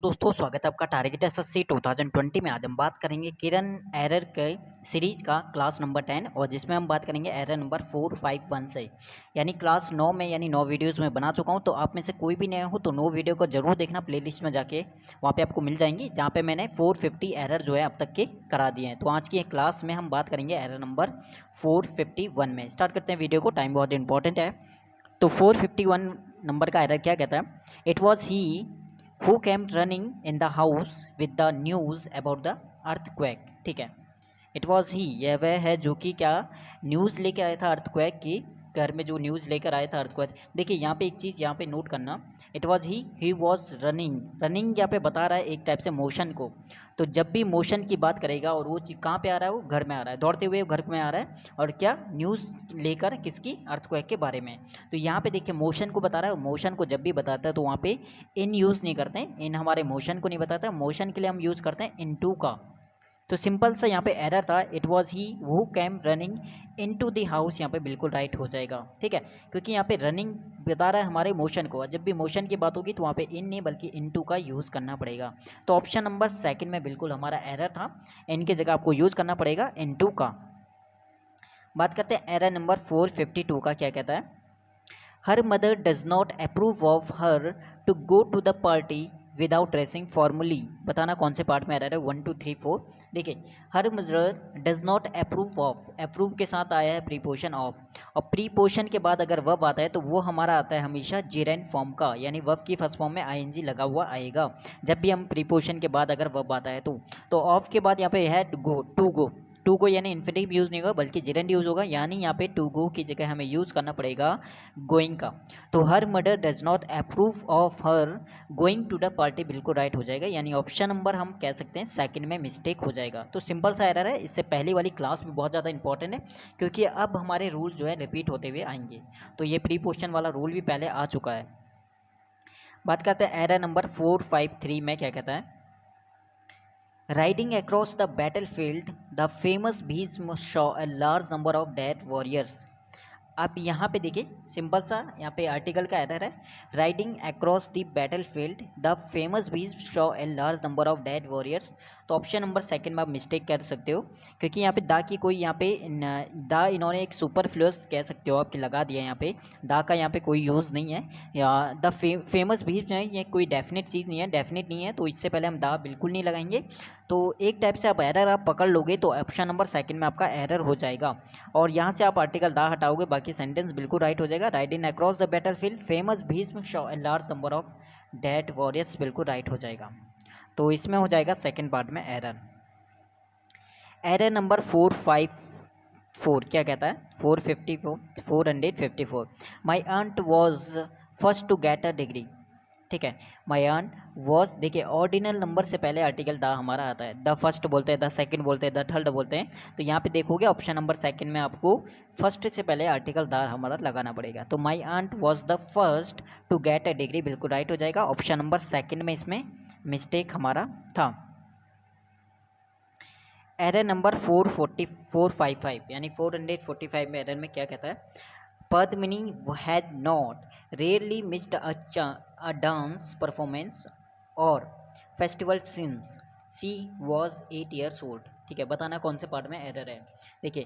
दोस्तों स्वागत है आपका टारगेट एसएससी 2020 में। आज हम बात करेंगे किरण एरर के सीरीज का क्लास नंबर 10 और जिसमें हम बात करेंगे एरर नंबर 451 से। यानी क्लास 9 में यानी 9 वीडियोस में बना चुका हूं। तो आप में से कोई भी नया हो तो 9 वीडियो को जरूर देखना, प्लेलिस्ट में जाके वहां पे आपको मिल जाएंगी, जहां पे मैंने 450 एरर जो है अब तक के करा दिए हैं। तो आज की क्लास में हम बात करेंगे एरर नंबर 451 में। स्टार्ट करते हैं वीडियो को, टाइम बहुत इंपॉर्टेंट है। तो 451 नंबर का एरर क्या कहता है? It was he who came running in the house with the news about the earthquake। ठीक है, इट वॉज ही, यह वह है जो कि क्या न्यूज़ लेके आया था अर्थक्वेक की, घर में जो न्यूज़ लेकर आया था अर्थक्वेक। देखिए यहाँ पे एक चीज़ यहाँ पे नोट करना, it was he was running. Running यहाँ पे बता रहा है एक टाइप से मोशन को। तो जब भी मोशन की बात करेगा और वो चीज़ कहाँ पे आ रहा है, वो घर में आ रहा है, दौड़ते हुए घर में आ रहा है। और क्या न्यूज़ लेकर, किसकी? अर्थक्वेक के बारे में। तो यहाँ पे देखिए मोशन को बता रहा है, और मोशन को जब भी बताता है तो वहाँ पे इन यूज़ नहीं करते हैं, इन हमारे मोशन को नहीं बताता। मोशन के लिए हम यूज़ करते हैं इन टू का। तो सिंपल सा यहाँ पे एरर था, it was he who came running into the house, यहाँ पे बिल्कुल राइट हो जाएगा। ठीक है, क्योंकि यहाँ पे रनिंग बता रहा है हमारे मोशन को, जब भी मोशन की बात होगी तो वहाँ पे इन नहीं बल्कि इन टू का यूज़ करना पड़ेगा। तो ऑप्शन नंबर सेकंड में बिल्कुल हमारा एरर था, इन की जगह आपको यूज़ करना पड़ेगा इन टू का। बात करते हैं एरर नंबर 452 का, क्या कहता है? Her mother does not approve of her to go to the party without dressing formally. बताना कौन से पार्ट में एरर है? 1 2 3 4। देखिए, हर mother does not approve of, approve के साथ आया है प्रीपोशन ऑफ, और प्रीपोशन के बाद अगर वर्ब आता है तो वो हमारा आता है हमेशा जेरेंट फॉर्म का, यानी वर्ब की फर्स्ट फॉर्म में आईएनजी लगा हुआ आएगा जब भी हम प्रीपोशन के बाद अगर वर्ब आता है तो ऑफ के बाद यहाँ पे है गो, टू गो। टू गो यानी इन्फिनिटिव यूज़ नहीं होगा बल्कि जेरेंट यूज़ होगा, यानी यहाँ पे टू गो की जगह हमें यूज़ करना पड़ेगा गोइंग का। तो her mother does not approve of her going to the party बिल्कुल राइट हो जाएगा, यानी ऑप्शन नंबर हम कह सकते हैं सेकंड में मिस्टेक हो जाएगा। तो सिंपल सा एरर है, इससे पहले वाली क्लास में बहुत ज़्यादा इंपॉर्टेंट है क्योंकि अब हमारे रूल जो है रिपीट होते हुए आएंगे। तो ये प्री पोस्टन वाला रूल भी पहले आ चुका है। बात करते हैं एरर नंबर 453 में, क्या कहता है? Riding across the battlefield, the famous Bhishma saw a large number of dead warriors। आप यहाँ पे देखिए, सिंपल सा यहाँ पे आर्टिकल का एरर है, riding across the battle field the famous Bhishma saw a large number of dead warriors. तो ऑप्शन नंबर सेकंड में आप मिस्टेक कर सकते हो, क्योंकि यहाँ पे दा की कोई यहाँ पे दा इन्होंने एक सुपरफ्लूअस कह सकते हो आपकी लगा दिया है, यहाँ पे दा का यहाँ पे कोई यूज़ नहीं है। या द फेमस भीष्म है, ये कोई डेफिनेट चीज़ नहीं है, डेफिनेट नहीं है, तो इससे पहले हम दा बिल्कुल नहीं लगाएंगे। तो एक टाइप से आप एरर आप पकड़ लोगे तो ऑप्शन नंबर सेकंड में आपका एरर हो जाएगा, और यहाँ से आप आर्टिकल दा हटाओगे, बाकी सेंटेंस बिल्कुल राइट हो जाएगा। Riding across the battlefield famous Bhishma saw a large number of dead warriors बिल्कुल राइट हो जाएगा। तो इसमें हो जाएगा सेकंड पार्ट में एरर। एरर नंबर 454 क्या कहता है? 454 my aunt was first to get a degree. ठीक है, माई आंट वॉज, देखिए ऑर्डिनल नंबर से पहले आर्टिकल द हमारा आता है, द फर्स्ट बोलते हैं, द सेकंड बोलते हैं, द थर्ड बोलते हैं। तो यहाँ पे देखोगे ऑप्शन नंबर सेकंड में आपको फर्स्ट से पहले आर्टिकल द हमारा लगाना पड़ेगा। तो my aunt was the first to get a degree बिल्कुल राइट हो जाएगा, ऑप्शन नंबर सेकंड में इसमें मिस्टेक हमारा था। एरर नंबर 455 यानी 445 में एरर में क्या कहता है? Padmini had not rarely missed a dance performance or festival since she was 8 years old। ठीक है, बताना कौन से पार्ट में एरर है। देखिए,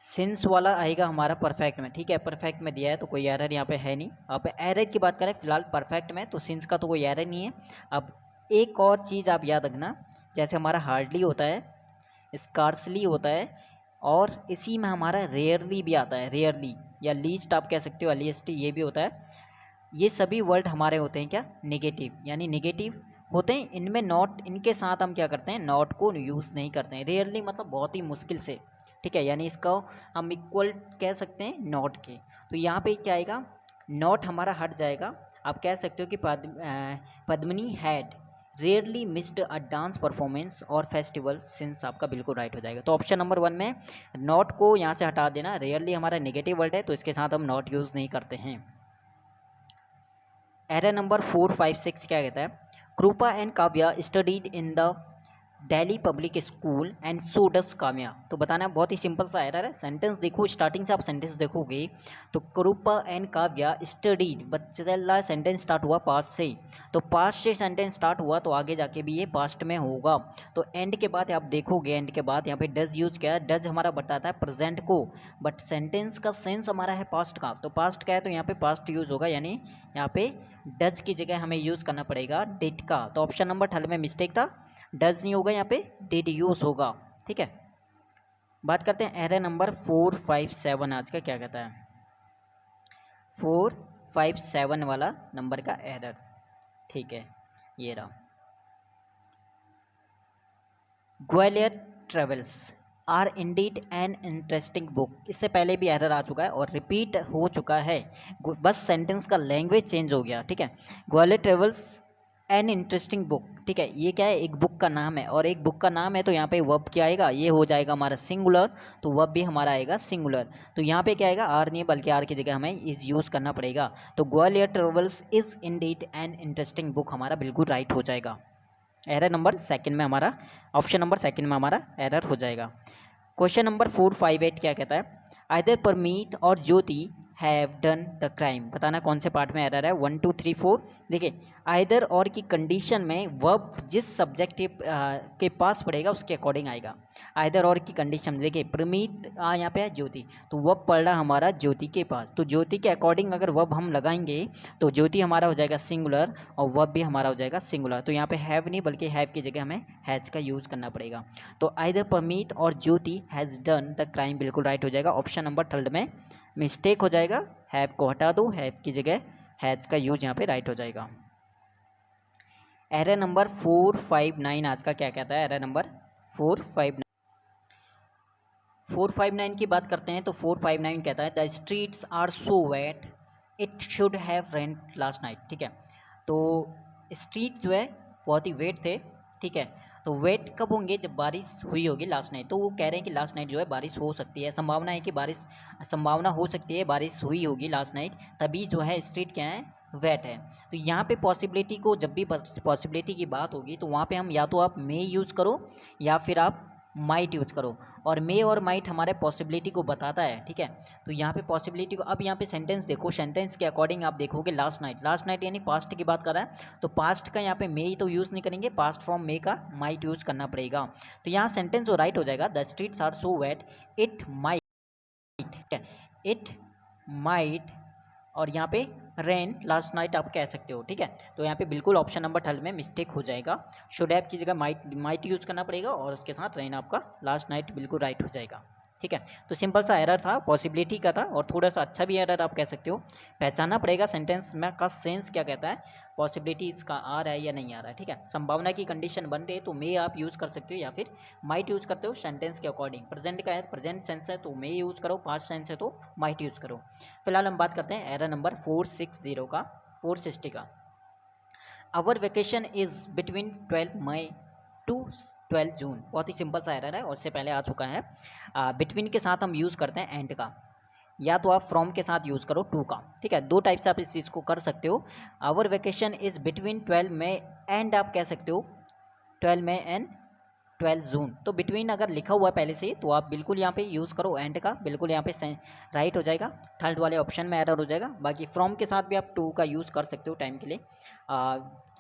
सिंस वाला आएगा हमारा परफेक्ट में। ठीक है, परफेक्ट में दिया है तो कोई एरर यहाँ पे है नहीं। आप एरर की बात करें फिलहाल परफेक्ट में, तो सिंस का तो कोई एरर नहीं है। अब एक और चीज़ आप याद रखना, जैसे हमारा हार्डली होता है, स्कार्सली होता है, और इसी में हमारा रेयरली भी आता है, रेयरली या लीस्ट आप कह सकते हो, एलिएसटी ये भी होता है। ये सभी वर्ड हमारे होते हैं क्या? नेगेटिव, यानी नेगेटिव होते हैं। इनमें नॉट, इनके साथ हम क्या करते हैं? नॉट को यूज़ नहीं करते हैं। रेयरली मतलब बहुत ही मुश्किल से। ठीक है, यानी इसका हम इक्वल कह सकते हैं नॉट के। तो यहाँ पे क्या आएगा? नॉट हमारा हट जाएगा। आप कह सकते हो कि Padmini had rarely missed a dance performance or festival since आपका बिल्कुल राइट हो जाएगा। तो ऑप्शन नंबर 1 में नॉट को यहाँ से हटा देना। रेयरली हमारा नेगेटिव वर्ड है तो इसके साथ हम नॉट यूज़ नहीं करते हैं। एरर नंबर 456 क्या कहता है? Kripa and Kavya studied in the Delhi public school and so does Kavya. तो बताना बहुत ही सिंपल सा एरर है। सेंटेंस देखो, स्टार्टिंग से आप सेंटेंस देखोगे तो कृपा एंड काव्या स्टडीड, बच्चा सेंटेंस स्टार्ट हुआ पास्ट से, तो पास्ट से सेंटेंस स्टार्ट हुआ तो आगे जाके भी ये पास्ट में होगा। तो एंड के बाद आप देखोगे, एंड के बाद यहाँ पे डज यूज किया है। डज हमारा बताता है प्रेजेंट को, बट सेंटेंस का सेंस हमारा है पास्ट का। तो पास्ट का है तो यहाँ पे पास्ट यूज होगा, यानी यहाँ पे डज की जगह हमें यूज करना पड़ेगा डिड का। तो ऑप्शन नंबर 3 में मिस्टेक था, डज नहीं होगा, यहाँ पे डिड यूज होगा। ठीक है, बात करते हैं एरर नंबर 457 आज का क्या कहता है। 457 वाला नंबर का एरर, ठीक है, ये रहा। Gulliver's Travels are indeed an interesting book. इससे पहले भी एरर आ चुका है और रिपीट हो चुका है, बस सेंटेंस का लैंग्वेज चेंज हो गया। ठीक है, Gwalior travels N interesting book. ठीक है, ये क्या है, एक बुक का नाम है, और एक बुक का नाम है तो यहाँ पे वर्ब क्या आएगा, ये हो जाएगा हमारा सिंगुलर, तो वर्ब भी हमारा आएगा सिंगुलर। तो यहाँ पे क्या आएगा, आर नहीं बल्कि आर की जगह हमें इज यूज़ करना पड़ेगा। तो Gwalior travels is Indeed an interesting book हमारा बिल्कुल राइट हो जाएगा। एरर नंबर 2 में हमारा, ऑप्शन नंबर 2 में हमारा एरर हो जाएगा। क्वेश्चन नंबर 458 क्या कहता है, आइदर परमीत और ज्योति हैव डन द क्राइम। बताना कौन से पार्ट में एरर है, 1 2 3 4। देखिए, आइदर और की कंडीशन में वर्ब जिस सब्जेक्ट के पास पड़ेगा उसके अकॉर्डिंग आएगा। आइदर और की कंडीशन, देखिए प्रमीत यहाँ पे है ज्योति, तो वर्ब पड़ रहा हमारा ज्योति के पास, तो ज्योति के अकॉर्डिंग अगर वर्ब हम लगाएंगे तो ज्योति हमारा हो जाएगा सिंगुलर और वर्ब भी हमारा हो जाएगा सिंगुलर। तो यहाँ पे हैव नहीं बल्कि हैव की जगह हमें हैज़ का यूज़ करना पड़ेगा। तो आइदर परमीत और ज्योति हैज़ डन द क्राइम बिल्कुल राइट हो जाएगा। ऑप्शन नंबर 3 में मिस्टेक हो जाएगा, हैव को हटा दो, हैव की जगह हैज़ का यूज यहाँ पे राइट हो जाएगा। एरर नंबर 459 आज का क्या कहता है, एरर नंबर 459 की बात करते हैं। तो 459 कहता है the streets are so wet it should have rained last night. ठीक है, तो स्ट्रीट जो है बहुत ही वेट थे। ठीक है, तो वेट कब होंगे, जब बारिश हुई होगी लास्ट नाइट। तो वो कह रहे हैं कि लास्ट नाइट जो है बारिश हो सकती है, संभावना है कि संभावना हो सकती है बारिश हुई होगी लास्ट नाइट, तभी जो है स्ट्रीट क्या है, वेट है। तो यहाँ पे पॉसिबिलिटी को, जब भी पॉसिबिलिटी की बात होगी तो वहाँ पे हम या तो आप मे यूज़ करो या फिर आप माइट यूज़ करो, और मे और माइट हमारे पॉसिबिलिटी को बताता है। ठीक है, तो यहाँ पे पॉसिबिलिटी को, अब यहाँ पे सेंटेंस देखो, सेंटेंस के अकॉर्डिंग आप देखोगे लास्ट नाइट यानी पास्ट की बात कर रहा है, तो पास्ट का यहाँ पे मे ही तो यूज़ नहीं करेंगे, पास्ट फॉर्म मे का माइट यूज़ करना पड़ेगा। तो यहाँ सेंटेंस जो राइट हो जाएगा, the streets are so wet it might, it might, और यहाँ पे रेन लास्ट नाइट आप कह सकते हो। ठीक है, तो यहाँ पे बिल्कुल ऑप्शन नंबर 3 में मिस्टेक हो जाएगा, शुड हैव की जगह माइट यूज़ करना पड़ेगा, और उसके साथ रेन आपका लास्ट नाइट बिल्कुल राइट हो जाएगा। ठीक है, तो सिंपल सा एरर था, पॉसिबिलिटी का था, और थोड़ा सा अच्छा भी एरर आप कह सकते हो। पहचानना पड़ेगा सेंटेंस में का सेंस क्या कहता है, पॉसिबिलिटीज़ का आ रहा है या नहीं आ रहा है। ठीक है, संभावना की कंडीशन बन रही है तो मे आप यूज़ कर सकते हो या फिर माइट यूज़ करते हो सेंटेंस के अकॉर्डिंग। प्रेजेंट का है, प्रेजेंट सेंस है तो मे यूज़ करो, पास्ट सेंस है तो माइट यूज़ करो। फिलहाल हम बात करते हैं एरर नंबर 460 का। Our vacation is between 12 May to 12 June. बहुत ही सिंपल सा एरर है और इससे पहले आ चुका है। बिटवीन के साथ हम यूज़ करते हैं एंड का, या तो आप फ्रॉम के साथ यूज़ करो टू का। ठीक है, दो टाइप से आप इस चीज़ को कर सकते हो। Our vacation is between 12 May and आप कह सकते हो 12 मई एंड 12 जून। तो बिटवीन अगर लिखा हुआ है पहले से तो आप बिल्कुल यहाँ पे यूज़ करो एंड का, बिल्कुल यहाँ पे राइट हो जाएगा। थर्ड वाले ऑप्शन में एरर हो जाएगा। बाकी फ्रॉम के साथ भी आप टू का यूज़ कर सकते हो टाइम के लिए,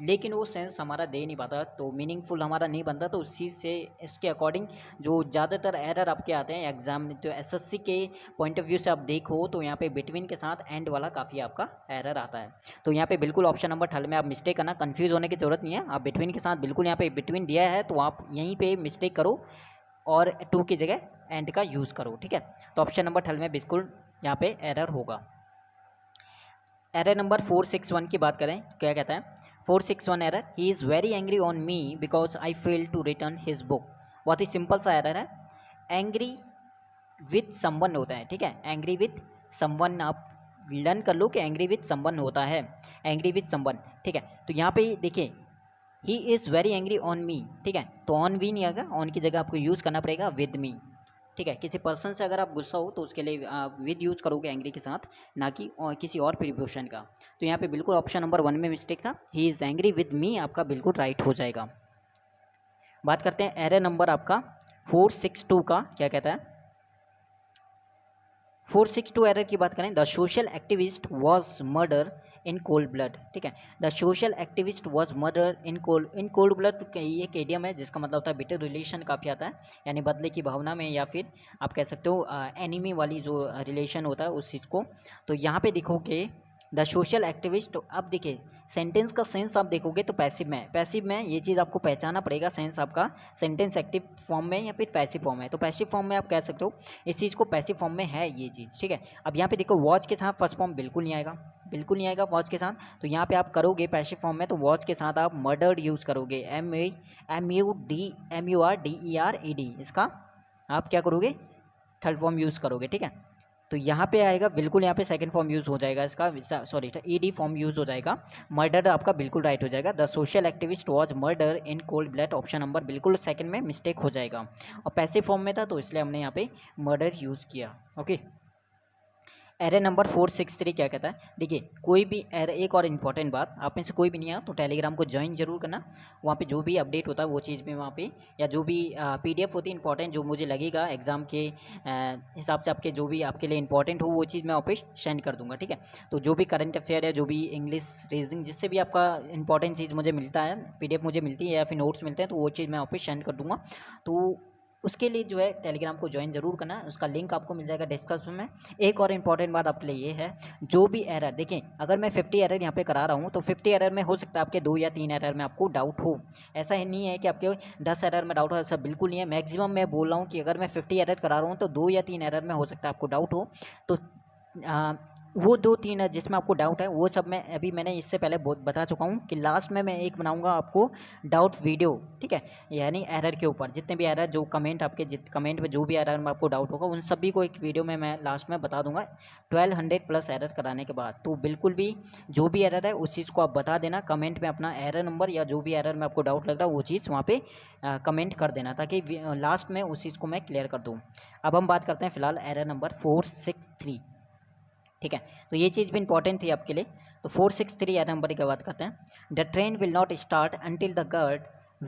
लेकिन वो सेंस हमारा दे नहीं पाता, तो मीनिंगफुल हमारा नहीं बनता। तो उस चीज़ से इसके अकॉर्डिंग जो ज़्यादातर एरर आपके आते हैं एग्जाम, तो एसएससी के पॉइंट ऑफ व्यू से आप देखो तो यहाँ पे बिटवीन के साथ एंड वाला काफ़ी आपका एरर आता है। तो यहाँ पे बिल्कुल ऑप्शन नंबर 3 में आप मिस्टेक करना, कंफ्यूज होने की ज़रूरत नहीं है। आप बिटवीन के साथ बिल्कुल यहाँ पे बिटवीन दिया है तो आप यहीं पे मिस्टेक करो और टू की जगह एंड का यूज़ करो। ठीक है, तो ऑप्शन नंबर 3 में बिल्कुल यहाँ पे एरर होगा। एरर नंबर 461 की बात करें, क्या कहता है 461 error, he is very angry on me because I fail to return his book. बहुत ही सिंपल सा एरर है, एंग्री विथ समवन होता है। ठीक है, एंग्री विथ समवन आप लर्न कर लो कि एंग्री विथ समवन होता है, एंग्री विथ समवन। ठीक है, तो यहाँ पे देखिए ही इज़ वेरी एंग्री ऑन मी। ठीक है, तो ऑन वी नहीं आएगा, ऑन की जगह आपको यूज़ करना पड़ेगा विद मी। ठीक है, किसी पर्सन से अगर आप गुस्सा हो तो उसके लिए विद यूज़ करोगे एंग्री के साथ, ना कि किसी और प्रीपोजिशन का। तो यहाँ पे बिल्कुल ऑप्शन नंबर 1 में मिस्टेक था, he is angry with me आपका बिल्कुल राइट हो जाएगा। बात करते हैं एरर नंबर आपका 462 का, क्या कहता है 462 एरर की बात करें, the social activist was murder in cold blood. ठीक है, the social activist was murder in cold blood एक एडियम है जिसका मतलब होता है बिटर रिलेशन काफ़ी आता है, यानी बदले की भावना में, या फिर आप कह सकते हो एनिमी वाली जो रिलेशन होता है उस चीज़ को। तो यहाँ पे देखोगे द सोशल एक्टिविस्ट, अब देखिए सेंटेंस का सेंस आप देखोगे तो पैसिव में ये चीज़ आपको पहचाना पड़ेगा, सेंस आपका सेंटेंस एक्टिव फॉर्म में या फिर पैसिव फॉर्म में। तो पैसिव फॉर्म में आप कह सकते हो इस चीज़ को पैसिव फॉर्म में है ये चीज़। ठीक है, अब यहाँ पे देखो वॉच के साथ फर्स्ट फॉर्म बिल्कुल नहीं आएगा, बिल्कुल नहीं आएगा वॉच के साथ। तो यहाँ पे आप करोगे पैसिव फॉर्म में तो वॉच के साथ आप मर्डर्ड यूज़ करोगे, MURDERED, इसका आप क्या करोगे थर्ड फॉर्म यूज़ करोगे। ठीक है, तो यहाँ पे आएगा बिल्कुल, यहाँ पे सेकंड फॉर्म यूज़ हो जाएगा इसका, सॉरी ED फॉर्म यूज़ हो जाएगा। मर्डर आपका बिल्कुल राइट हो जाएगा, the social activist was murder in cold blood, option number बिल्कुल सेकंड में मिस्टेक हो जाएगा, और पैसिव फॉर्म में था तो इसलिए हमने यहाँ पे मर्डर यूज़ किया। ओके, एरर नंबर 463 क्या कहता है, देखिए कोई भी एरर, एक और इम्पॉर्टेंट बात, आप में से कोई भी नहीं आया तो टेलीग्राम को ज्वाइन जरूर करना, वहाँ पे जो भी अपडेट होता है वो चीज़ में वहाँ पे, या जो भी PDF होती है इंपॉर्टेंट जो मुझे लगेगा एग्ज़ाम के हिसाब से आपके जो भी आपके लिए इंपॉर्टेंट हो वो चीज़ मैं वहाँ पे सेंड कर दूँगा। ठीक है, तो जो भी करंट अफेयर है, जो भी इंग्लिश रीजनिंग, जिससे भी आपका इंपॉर्टेंट चीज़ मुझे मिलता है, PDF मुझे मिलती है या फिर नोट्स मिलते हैं, तो वो चीज़ मैं वहाँ पे सेंड कर दूँगा। तो उसके लिए जो है टेलीग्राम को ज्वाइन जरूर करना, उसका लिंक आपको मिल जाएगा डिस्क्रिप्शन में। एक और इम्पॉर्टेंट बात आपके लिए ये है, जो भी एरर देखें, अगर मैं 50 एरर यहाँ पे करा रहा हूँ तो 50 एरर में हो सकता है आपके 2 या 3 एरर में आपको डाउट हो, ऐसा ही नहीं है कि आपके 10 एरर में डाउट हो, ऐसा बिल्कुल नहीं है। मैक्सिमम मैं बोल रहा हूँ कि अगर मैं 50 एरर करा रहा हूँ तो 2 या 3 एरर में हो सकता है आपको डाउट हो। तो वो 2-3 जिसमें आपको डाउट है वो सब मैं अभी मैंने इससे पहले बहुत बता चुका हूँ कि लास्ट में मैं एक बनाऊंगा आपको डाउट वीडियो। ठीक है, यानी एरर के ऊपर जितने भी एरर, जो कमेंट आपके कमेंट में जो भी एरर में आपको डाउट होगा उन सभी को एक वीडियो में मैं लास्ट में बता दूंगा 1200+ एरर कराने के बाद। तो बिल्कुल भी जो भी एरर है उस चीज़ को आप बता देना कमेंट में, अपना एरर नंबर या जो भी एरर में आपको डाउट लग रहा है वो चीज़ वहाँ पे कमेंट कर देना, ताकि लास्ट में उस चीज़ को मैं क्लियर कर दूँ। अब हम बात करते हैं फिलहाल एरर नंबर 463। ठीक है, तो ये चीज़ भी इंपॉर्टेंट थी आपके लिए। तो 463 एरर नंबर की बात करते हैं, the train will not start until the guard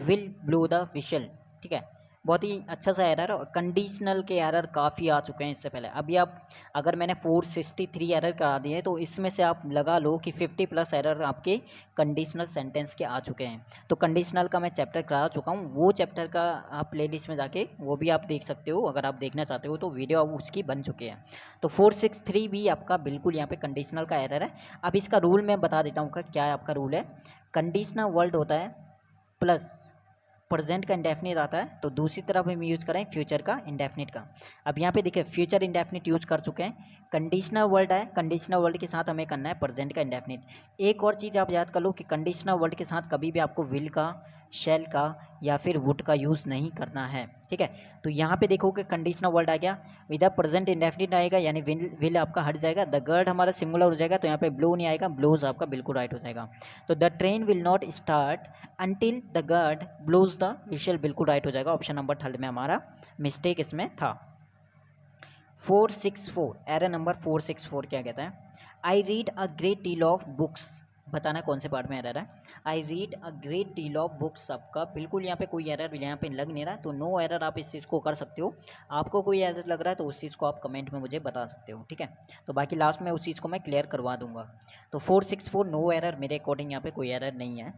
will blow the whistle. ठीक है, बहुत ही अच्छा सा एरर, और कंडीशनल के एरर काफ़ी आ चुके हैं इससे पहले। अभी आप अगर मैंने 463 एरर करा दिए तो इसमें से आप लगा लो कि 50+ एरर आपके कंडीशनल सेंटेंस के आ चुके हैं। तो कंडीशनल का मैं चैप्टर करा चुका हूँ, वो चैप्टर का आप प्लेलिस्ट में जाके वो भी आप देख सकते हो, अगर आप देखना चाहते हो तो वीडियो उसकी बन चुके हैं। तो 463 भी आपका बिल्कुल यहाँ पे कंडीशनल का एरर है। अब इसका रूल मैं बता देता हूँ क्या है आपका रूल है। कंडीशनल वर्ड होता है प्लस प्रेजेंट का इंडेफिनिट आता है, तो दूसरी तरफ हम यूज़ करें फ्यूचर का इंडेफिनिट का। अब यहाँ पे देखिए फ्यूचर इंडेफिनिट यूज़ कर चुके हैं, कंडीशनल वर्ड है, कंडीशनल वर्ड के साथ हमें करना है प्रेजेंट का इंडेफिनिट। एक और चीज़ आप याद कर लो कि कंडीशनल वर्ड के साथ कभी भी आपको विल का, शेल का या फिर वुड का यूज़ नहीं करना है। ठीक है, तो यहाँ पे देखो कि कंडीशनल वर्ड आ गया, इधर प्रेजेंट इंडेफिनिट आएगा, यानी विल आपका हट जाएगा, द गर्ड हमारा सिंगुलर हो जाएगा, तो यहाँ पे ब्लो नहीं आएगा, ब्लोज आपका बिल्कुल राइट हो जाएगा। तो the train will not start until the guard blows the whistle बिल्कुल राइट हो जाएगा, ऑप्शन नंबर 3 में हमारा मिस्टेक इसमें था। 464 एरर नंबर 464 क्या कहता है, I read a great deal of books, बताना कौन से पार्ट में एरर है। I read a great deal of books आपका बिल्कुल यहाँ पे कोई एरर यहाँ पे लग नहीं रहा, तो नो एरर आप इस चीज़ को कर सकते हो। आपको कोई एरर लग रहा है तो उस चीज़ को आप कमेंट में मुझे बता सकते हो। ठीक है, तो बाकी लास्ट में उस चीज़ को मैं क्लियर करवा दूंगा। तो 464 नो एरर, मेरे अकॉर्डिंग यहाँ पे कोई एरर नहीं है।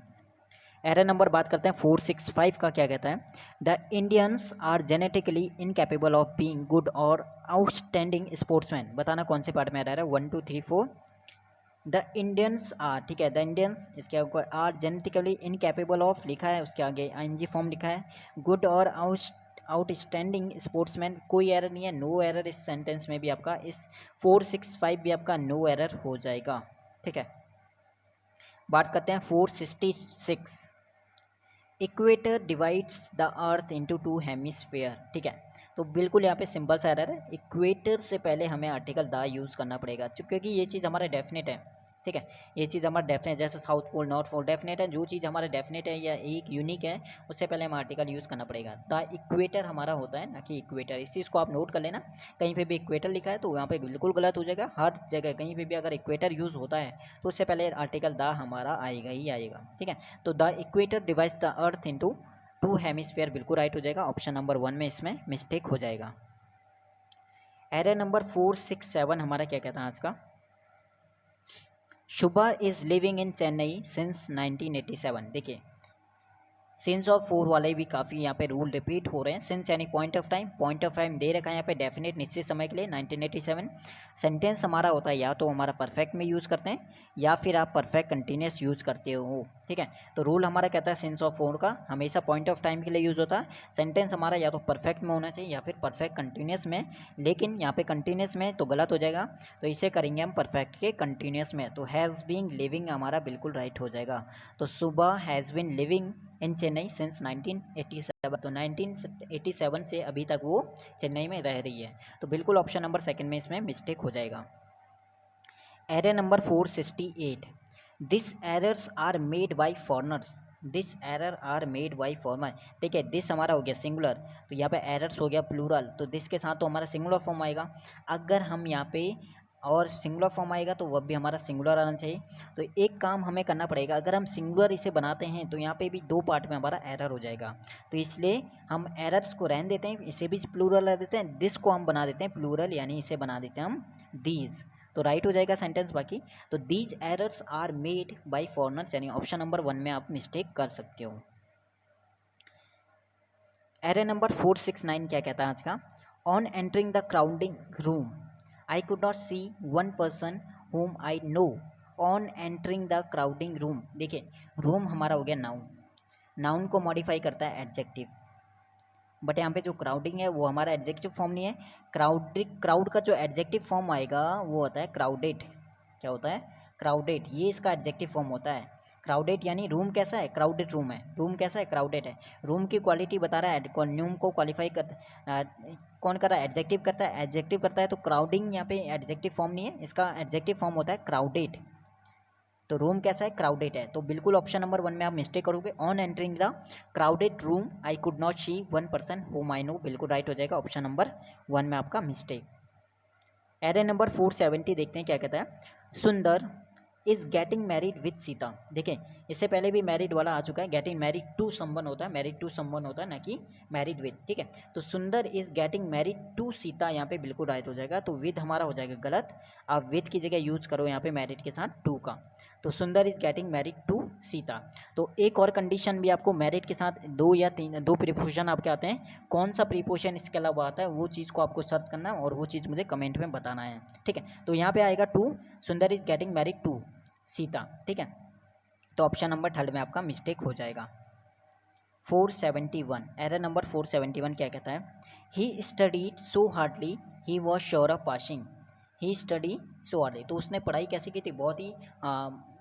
एरर नंबर बात करते हैं 465 का, क्या कहता है, the Indians are genetically incapable of being good और आउटस्टैंडिंग स्पोर्ट्समैन, बताना कौन से पार्ट में एरर है। 1 2 3 4 द इंडियंस आर, ठीक है, द इंडियंस इसके ऊपर आर जेनेटिकली इनकैपेबल ऑफ लिखा है, उसके आगे ING फॉर्म लिखा है, गुड और आउटस्टैंडिंग स्पोर्ट्समैन, कोई एरर नहीं है, नो एरर इस सेंटेंस में भी आपका, इस 465 भी आपका नो एरर हो जाएगा। ठीक है, बात करते हैं 466, equator divides the earth into 2 hemisphere. ठीक है, तो बिल्कुल यहाँ पे सिंपल सा एरर है, इक्वेटर से पहले हमें आर्टिकल द यूज़ करना पड़ेगा, क्योंकि ये चीज़ हमारा डेफिनेट है। ठीक है, ये चीज़ हमारा डेफिनेट, जैसे south pole north pole definite है, जो चीज़ हमारा डेफिनेट है या एक यूनिक है उससे पहले हम आर्टिकल यूज़ करना पड़ेगा। द इक्वेटर हमारा होता है ना कि इक्वेटर, इस चीज़ को आप नोट कर लेना। कहीं पे भी इक्वेटर लिखा है तो यहाँ पे बिल्कुल गलत हो जाएगा, हर जगह कहीं पे भी अगर इक्वेटर यूज़ होता है तो उससे पहले आर्टिकल द हमारा आएगा ही आएगा। ठीक है, तो the equator divides the earth into 2 hemisphere बिल्कुल राइट हो जाएगा। ऑप्शन नंबर 1 में इसमें मिस्टेक हो जाएगा। एरर नंबर 467 हमारा क्या कहता है आज का? Shubha is living in Chennai since 1987। देखिए सिंस और फोर वाले भी काफ़ी यहाँ पे रूल रिपीट हो रहे हैं। सिंस यानी पॉइंट ऑफ टाइम दे रखा है यहाँ पे डेफिनेट निश्चित समय के लिए 1987। सेंटेंस हमारा होता है या तो हमारा परफेक्ट में यूज़ करते हैं या फिर आप परफेक्ट कंटिन्यूस यूज़ करते हो, ठीक है। तो रूल हमारा कहता है सिंस और फोर का हमेशा पॉइंट ऑफ टाइम के लिए यूज़ होता है। सेंटेंस हमारा या तो परफेक्ट में होना चाहिए या फिर परफेक्ट कंटिन्यूस में, लेकिन यहाँ पे कंटिन्यूस में तो गलत हो जाएगा, तो इसे करेंगे हम परफेक्ट के कंटिन्यूस में। तो हैज़ बीन लिविंग हमारा बिल्कुल राइट हो जाएगा। तो Subah has been living in Chennai since 1987। तो 1987 से अभी तक वो चेन्नई में रह रही है। तो बिल्कुल ऑप्शन नंबर सेकंड में इसमें मिस्टेक हो जाएगा। Error number 468, this errors are made by foreigners. This error are made by foreigner. देखिए दिस हमारा हो गया सिंगुलर, तो यहाँ पे एरर्स हो गया प्लूरल, तो दिस के साथ तो हमारा सिंगुलर फॉर्म आएगा। अगर हम यहाँ पे और सिंगुलर फॉर्म आएगा तो वह भी हमारा सिंगुलर आना चाहिए। तो एक काम हमें करना पड़ेगा, अगर हम सिंगुलर इसे बनाते हैं तो यहाँ पे भी 2 पार्ट में हमारा एरर हो जाएगा। तो इसलिए हम एरर्स को रहने देते हैं, इसे भी प्लूरल रख देते हैं, दिस को हम बना देते हैं प्लूरल, यानी इसे बना देते हैं हम दीज। तो राइट हो जाएगा सेंटेंस बाकी। तो these errors are made by foreigners, यानी ऑप्शन नंबर 1 में आप मिस्टेक कर सकते हो। एरर नंबर 469 क्या कहता है आज का? On entering the crowding room I could not see one person whom I know on entering the crowding room। देखिए रूम हमारा हो गया नाउन, नाउन को मॉडिफाई करता है एडजेक्टिव, बट यहाँ पे जो क्राउडिंग है वो हमारा एडजेक्टिव फॉर्म नहीं है। क्राउड का जो एडजेक्टिव फॉर्म आएगा वो होता है क्राउडेड। क्या होता है? क्राउडेड, ये इसका एडजेक्टिव फॉर्म होता है। क्राउडेड यानी रूम कैसा है? क्राउडेड रूम है। रूम कैसा है? क्राउडेड है। रूम की क्वालिटी बता रहा है, न्यूम को क्वालिफाई कर कौन कर रहा है? एडजेक्टिव करता है, एडजेक्टिव करता है। तो क्राउडिंग यहाँ पे एडजेक्टिव फॉर्म नहीं है, इसका एडजेक्टिव फॉर्म होता है क्राउडेड। तो रूम कैसा है? क्राउडेड है। तो बिल्कुल ऑप्शन नंबर 1 में आप मिस्टेक करोगे। On entering the crowded room I could not see one person whom I know, बिल्कुल राइट हो जाएगा। ऑप्शन नंबर 1 में आपका मिस्टेक। एरर नंबर 470 देखते हैं क्या कहता है? सुंदर is getting married with Sita. देखें इससे पहले भी मैरिड वाला आ चुका है, गेटिंग मैरिड टू समवन होता है, मैरिड टू समवन होता है, ना कि मैरिड विथ, ठीक है। तो Sundar is getting married to Sita यहाँ पे बिल्कुल राइट हो जाएगा। तो विथ हमारा हो जाएगा गलत, आप विथ की जगह यूज करो यहाँ पे मैरिड के साथ टू का। तो Sundar is getting married to Sita. तो एक और कंडीशन भी आपको मैरिड के साथ 2 या 3 2 प्रीपोजिशन आपके आते हैं, कौन सा प्रीपोजिशन इसके अलावा आता है वो चीज़ को आपको सर्च करना है और वो चीज़ मुझे कमेंट में बताना है, ठीक है। तो यहाँ पे आएगा two, Sundar is getting married to Sita, ठीक है। तो ऑप्शन नंबर 3 में आपका मिस्टेक हो जाएगा। 471, एरर नंबर 471 क्या कहता है? He studied so hardly he was sure of passing. He study so hardly, तो उसने पढ़ाई कैसे की थी? बहुत ही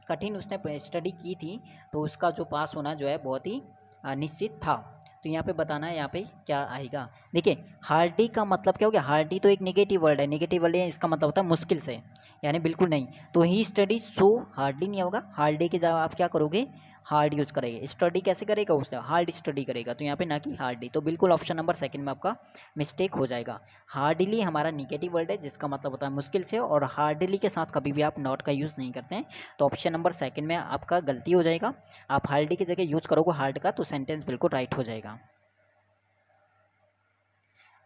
कठिन उसने स्टडी की थी, तो उसका जो पास होना जो है बहुत ही निश्चित था। तो यहाँ पे बताना है यहाँ पे क्या आएगा। देखिए हार्डी का मतलब क्या हो गया? हार्डी तो एक नेगेटिव वर्ड है, नेगेटिव वर्ड है, इसका मतलब होता है मुश्किल से, यानी बिल्कुल नहीं। तो ही स्टडी सो हार्डली नहीं होगा, हार्डी के जगह आप क्या करोगे? हार्ड यूज़ करेंगे। स्टडी कैसे करेगा? उसका हार्ड स्टडी करेगा, तो यहाँ पे ना कि हार्डली। तो बिल्कुल ऑप्शन नंबर 2 में आपका मिस्टेक हो जाएगा। हार्डली हमारा निगेटिव वर्ड है जिसका मतलब होता है मुश्किल से, और हार्डली के साथ कभी भी आप नॉट का यूज़ नहीं करते हैं। तो ऑप्शन नंबर 2 में आपका गलती हो जाएगा, आप हार्डली की जगह यूज़ करोगे हार्ड का, तो सेंटेंस बिल्कुल राइट हो जाएगा।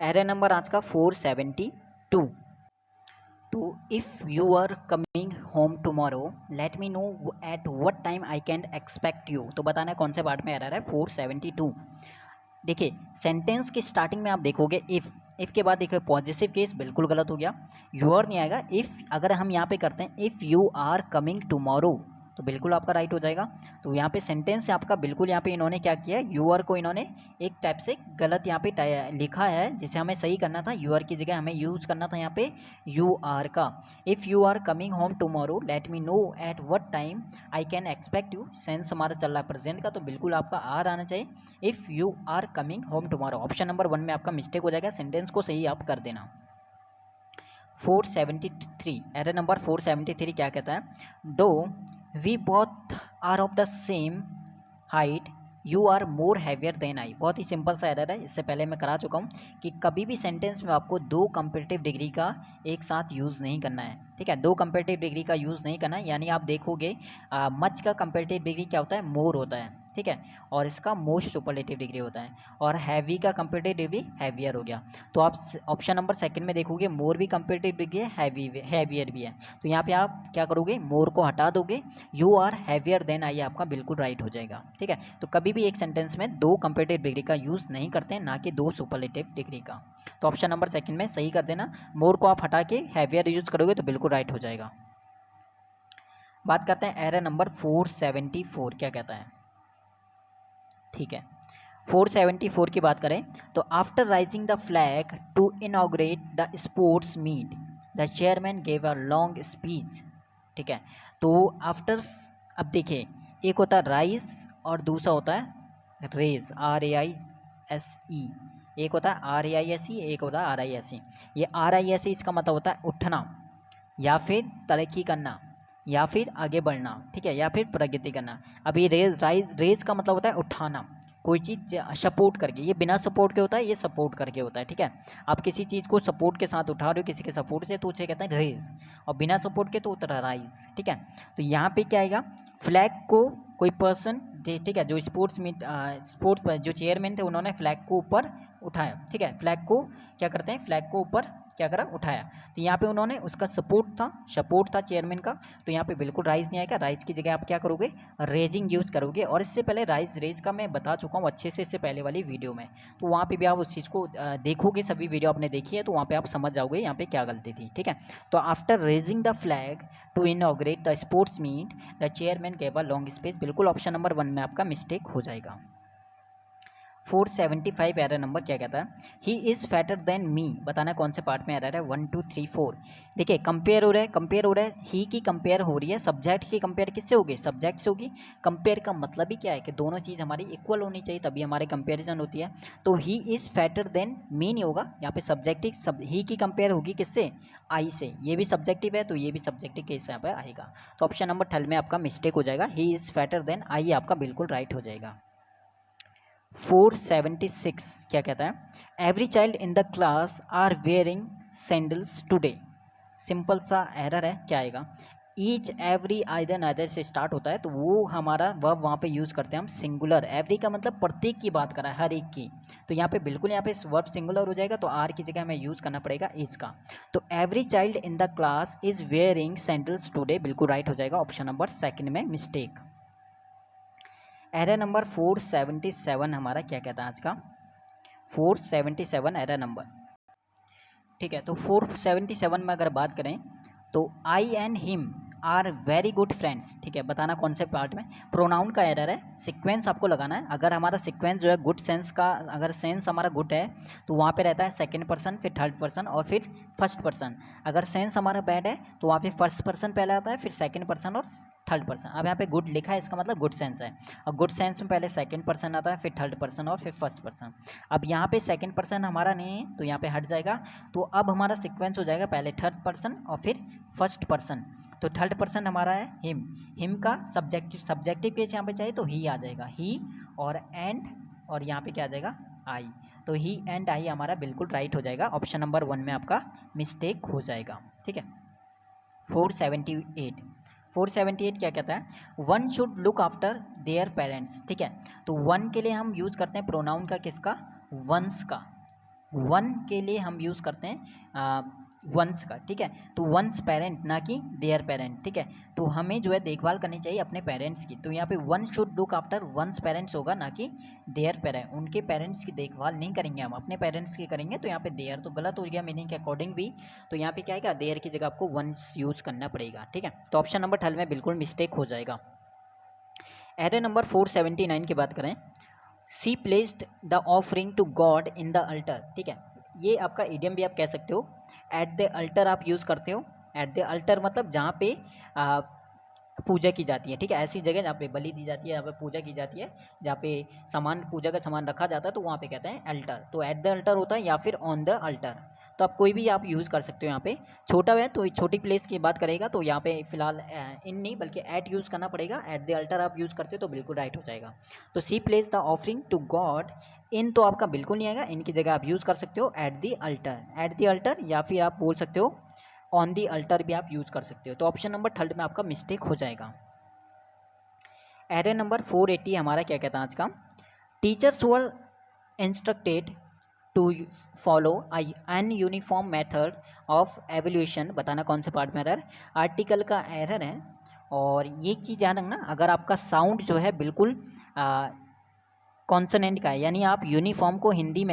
एरर नंबर आज का 472, तो if you are coming home tomorrow let me know at what time I can expect you. तो बताना है कौन से पार्ट में एरर है? 472। देखिए सेंटेंस की स्टार्टिंग में आप देखोगे इफ़ के बाद देखो पॉजिटिव केस बिल्कुल गलत हो गया, यूर नहीं आएगा। इफ़ अगर हम यहाँ पे करते हैं if you are coming tomorrow, तो बिल्कुल आपका राइट हो जाएगा। तो यहाँ पे सेंटेंस आपका बिल्कुल यहाँ पे इन्होंने क्या किया है? यूआर को इन्होंने एक टाइप से गलत यहाँ पे लिखा है, जिसे हमें सही करना था। यूआर की जगह हमें यूज़ करना था यहाँ पे यू आर का। If you are coming home tomorrow let me know at what time I can expect you, sense हमारा चल रहा है प्रेजेंट का, तो बिल्कुल आपका आर आना चाहिए। If you are coming home tomorrow, option number 1 में आपका मिस्टेक हो जाएगा, सेंटेंस को सही आप कर देना। 473, एरर नंबर 473 क्या कहता है? Though we both are of the same height you are more heavier than I. बहुत ही सिंपल सा एरर है, इससे पहले मैं करा चुका हूँ कि कभी भी सेंटेंस में आपको 2 कंपेरेटिव डिग्री का एक साथ यूज़ नहीं करना है, ठीक है। 2 कंपेरेटिव डिग्री का यूज़ नहीं करना है, यानी आप देखोगे मच का कंपेरेटिव डिग्री क्या होता है? मोर होता है। ठीक है, और इसका मोस्ट सुपरलेटिव डिग्री होता है, और हैवी का कंपेरेटिव डिग्री हैवियर हो गया। तो आप ऑप्शन नंबर सेकंड में देखोगे मोर भी कंपेरेटिव डिग्री है, हैवियर भी है, तो यहाँ पे आप क्या करोगे, मोर को हटा दोगे, you are heavier than I आपका बिल्कुल राइट हो जाएगा। ठीक है, तो कभी भी एक सेंटेंस में दो कंपेरेटिव डिग्री का यूज़ नहीं करते हैं, ना कि दो सुपरलेटिव डिग्री का। तो ऑप्शन नंबर सेकंड में सही कर देना, मोर को आप हटा के हैवियर यूज करोगे तो बिल्कुल राइट हो जाएगा। बात करते हैं एरर नंबर 474 क्या कहता है। ठीक है, 474 की बात करें तो after rising the flag to inaugurate the sports meet the chairman gave a long speech. ठीक है, तो आफ्टर, अब देखिए एक होता है राइज और दूसरा होता है रेज, RAISE, एक होता है RAISE, एक होता है RISE। ये RISE इसका मतलब होता है उठना या फिर तरक्की करना या फिर आगे बढ़ना, ठीक है, या फिर प्रगति करना। अब ये रेज का मतलब होता है उठाना, कोई चीज़ सपोर्ट करके, ये बिना सपोर्ट के होता है, ये सपोर्ट करके होता है। ठीक है, आप किसी चीज़ को सपोर्ट के साथ उठा रहे हो किसी के सपोर्ट से, तो उसे कहते हैं रेज, और बिना सपोर्ट के तो उतरा राइज। ठीक है, तो यहाँ पे क्या आएगा, फ्लैग को कोई पर्सन, ठीक है, जो स्पोर्ट्स जो चेयरमैन थे उन्होंने फ्लैग को ऊपर उठाया। ठीक है, फ्लैग को क्या करते हैं, फ्लैग को ऊपर क्या करा, उठाया, तो यहाँ पे उन्होंने उसका सपोर्ट था चेयरमैन का, तो यहाँ पे बिल्कुल राइज नहीं आएगा, राइज की जगह आप क्या करोगे, रेजिंग यूज़ करोगे। और इससे पहले रेज का मैं बता चुका हूँ अच्छे से इससे पहले वाली वीडियो में, तो वहाँ पे भी आप उस चीज़ को देखोगे, सभी वीडियो आपने देखी है तो वहाँ पे आप समझ जाओगे यहाँ पे क्या गलती थी। ठीक है, तो after raising the flag to inaugurate the sports meet the chairman gave a long speech, बिल्कुल ऑप्शन नंबर 1 में आपका मिस्टेक हो जाएगा। 475 एरर नंबर क्या कहता है, ही इज़ फैटर देन मी, बताना कौन से पार्ट में एरर है, 1 2 3 4। देखिए कंपेयर हो रहा है, ही की कंपेयर हो रही है, सब्जेक्ट की कंपेयर किससे होगी, सब्जेक्ट से होगी। कंपेयर का मतलब ही क्या है कि दोनों चीज़ हमारी इक्वल होनी चाहिए तभी हमारे कंपेरिजन होती है। तो ही इज़ फैटर देन मी नहीं होगा, यहाँ पे सब्जेक्टिव ही की कंपेयर होगी किससे, आई से, ये भी सब्जेक्टिव है तो ये भी सब्जेक्टिव के हिसाब पे आएगा। तो ऑप्शन नंबर 12 में आपका मिस्टेक हो जाएगा, he is fatter than I आपका बिल्कुल राइट हो जाएगा। 476 क्या कहता है, every child in the class are wearing sandals today, simple सा एरर है, क्या आएगा, ईच एवरी आइदर नाइदर से स्टार्ट होता है, तो वो हमारा वर्ब वहाँ पे यूज़ करते हैं हम सिंगुलर, एवरी का मतलब प्रत्येक की बात कर रहा है, हर एक की, तो यहाँ पे बिल्कुल यहाँ पे वर्ब सिंगुलर हो जाएगा, तो आर की जगह हमें यूज़ करना पड़ेगा इज का। तो every child in the class is wearing sandals today, बिल्कुल राइट हो जाएगा, ऑप्शन नंबर सेकंड में मिस्टेक। एरर नंबर 477 हमारा क्या कहता है आज का, 477 एरर नंबर। ठीक है, तो 477 में अगर बात करें तो I and him are very good friends. ठीक है, बताना कौन से पार्ट में, प्रोनाउन का एरर है, सीक्वेंस आपको लगाना है। अगर हमारा सीक्वेंस जो है गुड सेंस का, अगर सेंस हमारा गुड है तो वहाँ पे रहता है सेकंड पर्सन, फिर थर्ड पर्सन और फिर फर्स्ट पर्सन। अगर सेंस हमारा बैड है तो वहाँ पे फर्स्ट पर्सन पहले आता है, फिर सेकंड पर्सन और थर्ड पर्सन। अब यहाँ पे गुड लिखा है, इसका मतलब गुड सेंस है, और गुड सेंस में पहले सेकंड पर्सन आता है, फिर थर्ड पर्सन और फिर फर्स्ट पर्सन। अब यहाँ पे सेकंड पर्सन हमारा नहीं है तो यहाँ पे हट जाएगा, तो अब हमारा सीक्वेंस हो जाएगा पहले थर्ड पर्सन और फिर फर्स्ट पर्सन। तो थर्ड पर्सन हमारा है हिम का सब्जेक्टिव केस यहाँ पे चाहिए तो ही आ जाएगा, ही और एंड, और यहाँ पे क्या आ जाएगा, आई, तो ही एंड आई हमारा बिल्कुल राइट हो जाएगा, ऑप्शन नंबर 1 में आपका मिस्टेक हो जाएगा। ठीक है, 478 क्या कहता है, one should look after their parents. ठीक है, तो वन के लिए हम यूज़ करते हैं प्रोनाउन का, किसका, वंस का, वन के लिए हम यूज़ करते हैं वंस का। ठीक है, तो वंस पेरेंट ना कि देयर पेरेंट। ठीक है, तो हमें जो है देखभाल करनी चाहिए अपने पेरेंट्स की, तो यहाँ पे one should look after one's parents होगा, ना कि देयर पेरेंट। उनके पेरेंट्स की देखभाल नहीं करेंगे हम, अपने पेरेंट्स की करेंगे, तो यहाँ पे देयर तो गलत हो गया मीनिंग के अकॉर्डिंग भी, तो यहाँ पे क्या आएगा, देयर की जगह आपको वंस यूज़ करना पड़ेगा। ठीक है, तो ऑप्शन नंबर 12 में बिल्कुल मिस्टेक हो जाएगा। एरर नंबर 479 की बात करें, she placed the offering to god in the altar. ठीक है, ये आपका इडियम भी आप कह सकते हो, एट द अल्टर आप यूज़ करते हो। एट द अल्टर मतलब जहाँ पे पूजा की जाती है। ठीक है, ऐसी जगह जहाँ पे बलि दी जाती है, जहाँ पे पूजा की जाती है, जहाँ पे सामान, पूजा का सामान रखा जाता है, तो वहाँ पे कहते हैं अल्टर। तो एट द अल्टर होता है या फिर ऑन द अल्टर, तो आप कोई भी आप यूज़ कर सकते हो। यहाँ पे छोटा है तो छोटी प्लेस की बात करेगा, तो यहाँ पे फिलहाल इन नहीं बल्कि एट यूज़ करना पड़ेगा, एट द अल्टर आप यूज़ करते हो तो बिल्कुल राइट हो जाएगा। तो she place the offering to god in, तो आपका बिल्कुल नहीं आएगा, इनकी जगह आप यूज़ कर सकते हो eight the alter, eight the alter, या फिर आप बोल सकते हो ऑन दी अल्टर भी आप यूज़ कर सकते हो। तो ऑप्शन नंबर 3 में आपका मिस्टेक हो जाएगा। एरर नंबर 480 हमारा क्या कहता है आज का, teachers were instructed to follow an uniform method of evolution. बताना कौन से पार्ट में एरर, आर्टिकल का एरर है। और ये चीज़ ध्यान रखना, अगर आपका साउंड जो है बिल्कुल कॉन्सोनेंट का है, यानी आप यूनिफॉर्म को हिंदी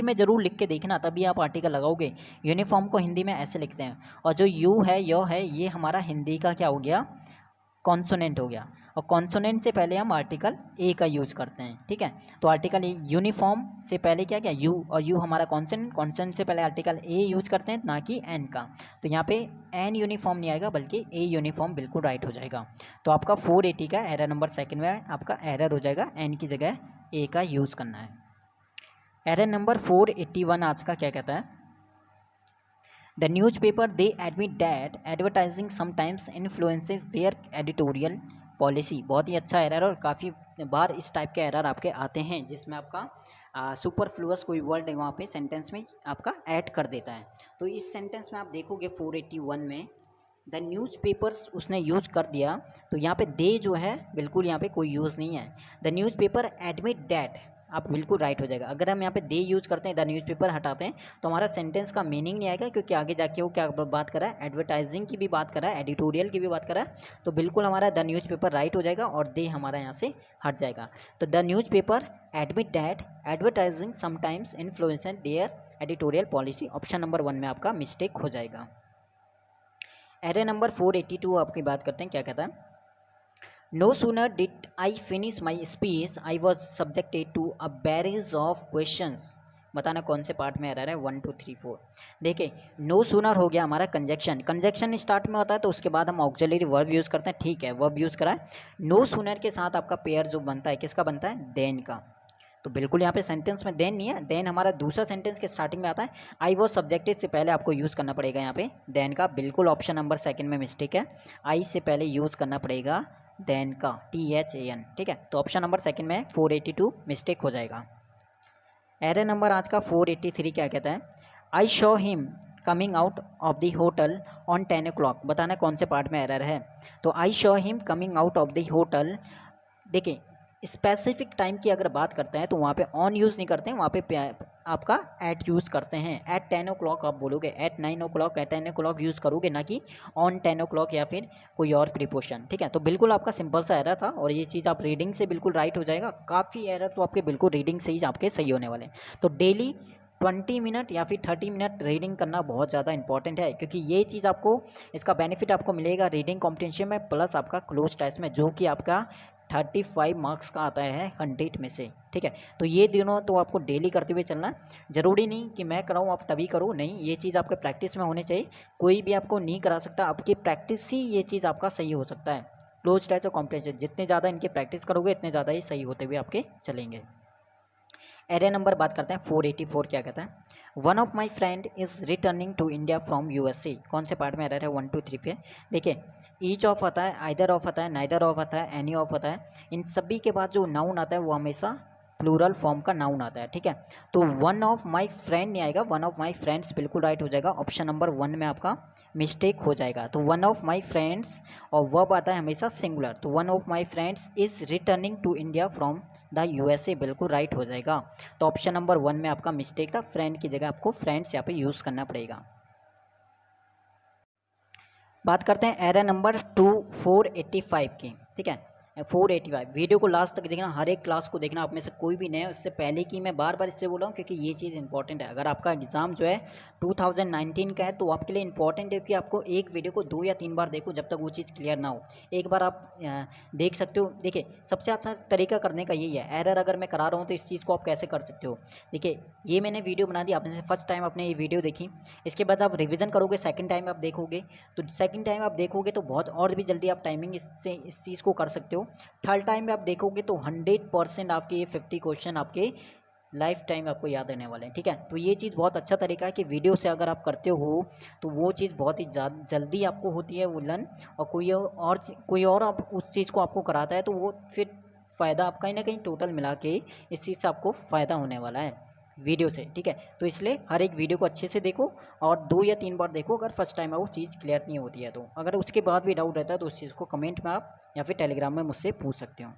में ज़रूर लिख के देखना, तभी आप आर्टिकल लगाओगे। यूनिफॉर्म को हिंदी में ऐसे लिखते हैं, और जो यू है यो है ये हमारा हिंदी का क्या हो गया, कॉन्सोनेंट हो गया। और कॉन्सोनेंट से पहले हम आर्टिकल ए का यूज़ करते हैं, ठीक है। तो आर्टिकल ए, यूनिफॉर्म से पहले क्या क्या यू, और यू हमारा कॉन्सोनेंट, कॉन्सोनेंट से पहले आर्टिकल ए यूज़ करते हैं, ना कि एन का। तो यहाँ पे एन यूनिफॉर्म नहीं आएगा बल्कि ए यूनिफॉर्म बिल्कुल राइट हो जाएगा। तो आपका 480 का एरर नंबर सेकंड में आपका एरर हो जाएगा, एन की जगह ए का यूज़ करना है। एरर नंबर 481 आज का क्या कहता है, the newspaper they admit that advertising sometimes influences their editorial policy. बहुत ही अच्छा एरर, और काफ़ी बार इस टाइप के एरर आपके आते हैं जिसमें आपका सुपरफ्लुअस कोई वर्ड है वहाँ पे सेंटेंस में आपका ऐड कर देता है। तो इस सेंटेंस में आप देखोगे 481 में द न्यूज़ पेपर्स उसने यूज़ कर दिया, तो यहाँ पे दे जो है बिल्कुल यहाँ पे कोई यूज़ नहीं है। The news paper admit that आप बिल्कुल राइट हो जाएगा। अगर हम यहाँ पे दे यूज़ करते हैं, द न्यूज़पेपर हटाते हैं, तो हमारा सेंटेंस का मीनिंग नहीं आएगा, क्योंकि आगे जाके वो क्या बात कर रहा है, एडवर्टाइजिंग की भी बात कर रहा है, एडिटोरियल की भी बात कर रहा है। तो बिल्कुल हमारा द न्यूज़पेपर राइट हो जाएगा और दे हमारा यहाँ से हट जाएगा। तो the newspaper admit that advertising sometimes influence their editorial policy, option number 1 में आपका मिस्टेक हो जाएगा। एरर नंबर 482 आपकी बात करते हैं, क्या कहता है, No sooner did I finish my speech, I was subjected to a barrage of questions। बताना कौन से पार्ट में एरर है, 1 2 3 4। देखिए नो सूनर हो गया हमारा कंजक्शन, कंजक्शन स्टार्ट में होता है तो उसके बाद हम ऑक्सिलरी वर्ब यूज़ करते हैं, ठीक है, वर्ब यूज़ करा है। नो सूनर के साथ आपका पेयर जो बनता है किसका बनता है, देन का। तो बिल्कुल यहाँ पे सेंटेंस में देन नहीं है, देन हमारा दूसरा सेंटेंस के स्टार्टिंग में आता है। आई वॉज सब्जेक्टेड से पहले आपको यूज़ करना पड़ेगा यहाँ पे देन का, बिल्कुल ऑप्शन नंबर सेकंड में मिस्टेक है। आई से पहले यूज़ करना पड़ेगा देन का, THAN, ठीक है। तो ऑप्शन नंबर सेकंड में 482 मिस्टेक हो जाएगा। एरर नंबर आज का 483 क्या कहता है, I show him coming out of the hotel on 10 o'clock। बताना कौन से पार्ट में एरर है, तो I show him coming out of the hotel. देखिए स्पेसिफिक टाइम की अगर बात करते हैं तो वहाँ पे ऑन यूज़ नहीं करते हैं, वहाँ पे आपका एट यूज़ करते हैं। एट 10 o'clock आप बोलोगे, eight 9 o'clock, eight 10 o'clock use करोगे, ना कि ऑन 10 o'clock या फिर कोई और प्रीपोशन, ठीक है। तो बिल्कुल आपका सिंपल सा एरर था, और ये चीज़ आप रीडिंग से बिल्कुल राइट हो जाएगा। काफ़ी एरर तो आपके बिल्कुल रीडिंग से ही आपके सही होने वाले हैं। तो डेली 20 मिनट या फिर 30 मिनट रीडिंग करना बहुत ज़्यादा इंपॉर्टेंट है, क्योंकि ये चीज़ आपको, इसका बेनिफिट आपको मिलेगा रीडिंग कॉम्पिटिशन में, प्लस आपका क्लोज टेस्ट में, जो कि आपका 35 मार्क्स का आता है 100 में से, ठीक है। तो ये दिनों तो आपको डेली करते हुए चलना, ज़रूरी नहीं कि मैं कराऊँ आप तभी करो, नहीं, ये चीज़ आपके प्रैक्टिस में होनी चाहिए। कोई भी आपको नहीं करा सकता, आपकी प्रैक्टिस ही ये चीज़ आपका सही हो सकता है। क्लोज टेस्ट और कॉम्पिटिशन जितने ज़्यादा इनकी प्रैक्टिस करोगे इतने ज़्यादा ही सही होते हुए आपके चलेंगे। एरर नंबर बात करते हैं 484 क्या कहता है, one of my friend is returning to India from USA। कौन से पार्ट में एरर है, 1 2 3 पे देखिए, ईच ऑफ आता है, आइदर ऑफ आता है, नाइदर ऑफ आता है, एनी ऑफ आता है। इन सभी के बाद जो नाउन आता है वो हमेशा प्लूरल फॉर्म का नाउन आता है, ठीक है। तो वन ऑफ माई फ्रेंड नहीं आएगा, वन ऑफ माई फ्रेंड्स बिल्कुल राइट हो जाएगा, ऑप्शन नंबर 1 में आपका मिस्टेक हो जाएगा। तो वन ऑफ माई फ्रेंड्स, और वर्ब आता है हमेशा सिंगुलर, तो one of my friends is returning to India from the USA बिल्कुल राइट हो जाएगा। तो ऑप्शन नंबर 1 में आपका मिस्टेक था, फ्रेंड की जगह आपको फ्रेंड्स यहाँ पे यूज़ करना पड़ेगा। बात करते हैं एरर नंबर 485 की, ठीक है। 485 वीडियो को लास्ट तक देखना, हर एक क्लास को देखना, आप में से कोई भी नहीं है उससे पहले की मैं बार बार इससे बोला हूँ, क्योंकि ये चीज़ इंपॉर्टेंट है। अगर आपका एग्ज़ाम जो है 2019 का है तो आपके लिए इंपॉर्टेंट है कि आपको एक वीडियो को 2 या 3 बार देखो जब तक वो चीज़ क्लियर ना हो। एक बार आप देख सकते हो। देखिए सबसे अच्छा तरीका करने का यही है, एरर अगर मैं करा रहा हूँ तो इस चीज़ को आप कैसे कर सकते हो। देखिए ये मैंने वीडियो बना दी, आपने से फर्स्ट टाइम आपने ये वीडियो देखी, इसके बाद आप रिविज़न करोगे, सेकेंड टाइम आप देखोगे, तो सेकंड टाइम आप देखोगे तो बहुत और भी जल्दी आप टाइमिंग इससे इस चीज़ को कर सकते हो। थर्ड टाइम में आप देखोगे तो 100% आपके ये 50 क्वेश्चन आपके लाइफ टाइम आपको याद रहने वाले हैं, ठीक है। तो ये चीज़ बहुत अच्छा तरीका है कि वीडियो से अगर आप करते हो तो वो चीज़ बहुत ही जल्दी आपको होती है वो लर्न, और कोई और आप उस चीज़ को आपको कराता है तो वो फिर फ़ायदा आप कहीं ना कहीं टोटल मिला के इस चीज़ से आपको फ़ायदा होने वाला है। वीडियो से, ठीक है। तो इसलिए हर एक वीडियो को अच्छे से देखो और 2 या 3 बार देखो अगर फर्स्ट टाइम वो चीज़ क्लियर नहीं होती है तो। अगर उसके बाद भी डाउट रहता है तो उस चीज़ को कमेंट में आप या फिर टेलीग्राम में मुझसे पूछ सकते हो।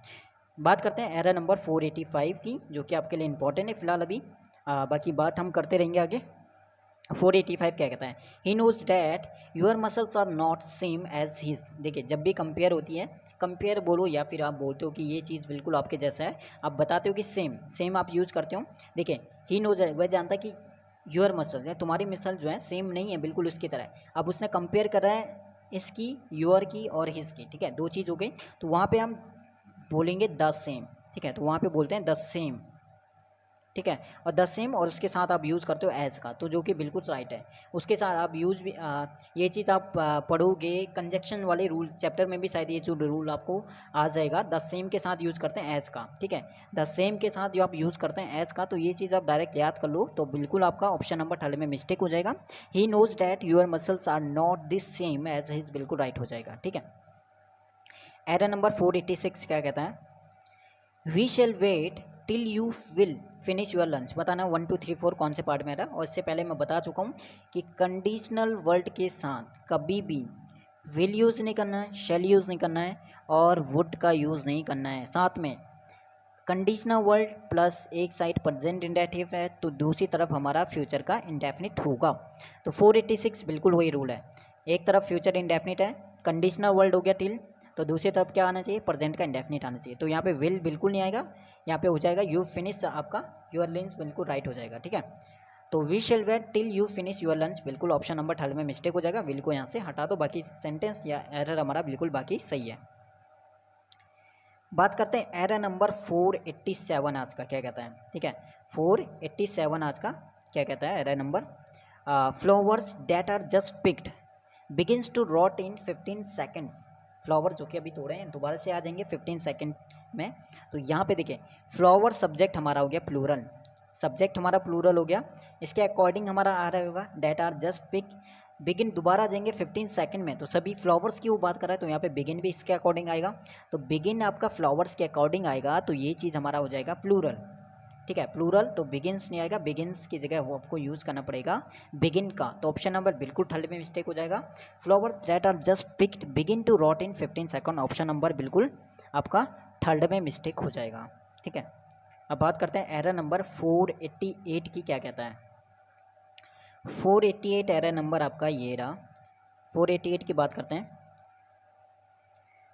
बात करते हैं एरर नंबर 485 की, जो कि आपके लिए इंपॉर्टेंट है फिलहाल अभी। बाकी बात हम करते रहेंगे आगे। 485 क्या कहता है, he knows that your muscles are not same as his. देखिए जब भी कंपेयर होती है, कंपेयर बोलो या फिर आप बोलते हो कि ये चीज़ बिल्कुल आपके जैसा है, आप बताते हो कि सेम सेम आप यूज़ करते हो। देखिए ही नोज, वह जानता है कि योर मसल्स है, तुम्हारी मसल जो है सेम नहीं है बिल्कुल उसकी तरह। अब उसने कंपेयर कर रहा है इसकी, योर की और हिज की, ठीक है, दो चीज़ हो गई। तो वहाँ पे हम बोलेंगे द सेम, ठीक है, तो वहाँ पे बोलते हैं द सेम, ठीक है। और द सेम और उसके साथ आप यूज़ करते हो एज का, तो जो कि बिल्कुल राइट है। उसके साथ आप यूज़ भी ये चीज़ आप पढ़ोगे कंजक्शन वाले रूल चैप्टर में भी, शायद ये जो रूल आपको आ जाएगा। द सेम के साथ यूज़ करते हैं एज का, ठीक है, द सेम के साथ जो आप यूज़ करते हैं एज का, तो ये चीज़ आप डायरेक्ट याद कर लो तो बिल्कुल आपका ऑप्शन नंबर 3 में मिस्टेक हो जाएगा। He knows that your muscles are not this same as his, बिल्कुल राइट हो जाएगा, ठीक है। एरर नंबर 486 क्या कहता है, we shall wait till you will finish your lunch. बताना 1 2 3 4 कौन से पार्ट में आ रहा है। और इससे पहले मैं बता चुका हूँ कि कंडीशनल वर्ड के साथ कभी भी विल यूज़ नहीं करना है, शेल यूज़ नहीं करना है और वुड का यूज़ नहीं करना है। साथ में कंडीशनल वर्ड प्लस एक साइड प्रेजेंट इंडेफिनिट है तो दूसरी तरफ हमारा फ्यूचर का इंडेफिनिट होगा। तो 486 बिल्कुल वही रूल है। एक तरफ फ्यूचर इंडेफिनिट है, कंडीशनल वर्ड हो गया टिल, तो दूसरी तरफ क्या आना चाहिए, प्रेजेंट का इंडेफिनिट आना चाहिए। तो यहाँ पे विल बिल्कुल नहीं आएगा, यहाँ पे हो जाएगा यू फिनिश, आपका यूर लंच बिल्कुल राइट हो जाएगा, ठीक है। तो we shall wait till you finish your lunch, बिल्कुल ऑप्शन नंबर 3 में मिस्टेक हो जाएगा। विल को यहाँ से हटा दो, बाकी सेंटेंस या एरर हमारा बिल्कुल बाकी सही है। बात करते हैं एरर नंबर 487 आज का क्या कहता है, ठीक है। 487 आज का क्या कहता है error number, flowers that are just picked begins to rot in 15 seconds. Flower जो कि अभी तोड़े हैं दोबारा से आ जाएंगे 15 सेकेंड में। तो यहाँ पे देखिए फ्लावर सब्जेक्ट हमारा हो गया प्लूरल, सब्जेक्ट हमारा प्लूरल हो गया, इसके अकॉर्डिंग हमारा आ रहा होगा that are just pick, begin दोबारा आ जाएंगे 15 सेकंड में। तो सभी फ्लावर्स की वो बात कर रहा है तो यहाँ पे बिगिन भी इसके अकॉर्डिंग आएगा। तो बिगिन आपका फ्लावर्स के अकॉर्डिंग आएगा तो ये चीज़ हमारा हो जाएगा प्लूरल, ठीक है। प्लूरल तो बिगिन्स नहीं आएगा, बिगिन्स की जगह वो आपको यूज़ करना पड़ेगा बिगिन का। तो ऑप्शन नंबर बिल्कुल 3 में मिस्टेक हो जाएगा। Flowers that are just picked begin to rot in 15 second, option number बिल्कुल आपका 3 में मिस्टेक हो जाएगा, ठीक है। अब बात करते हैं एरर नंबर 488 की क्या कहता है। 488 एरर नंबर आपका ये रहा, 488 की बात करते हैं,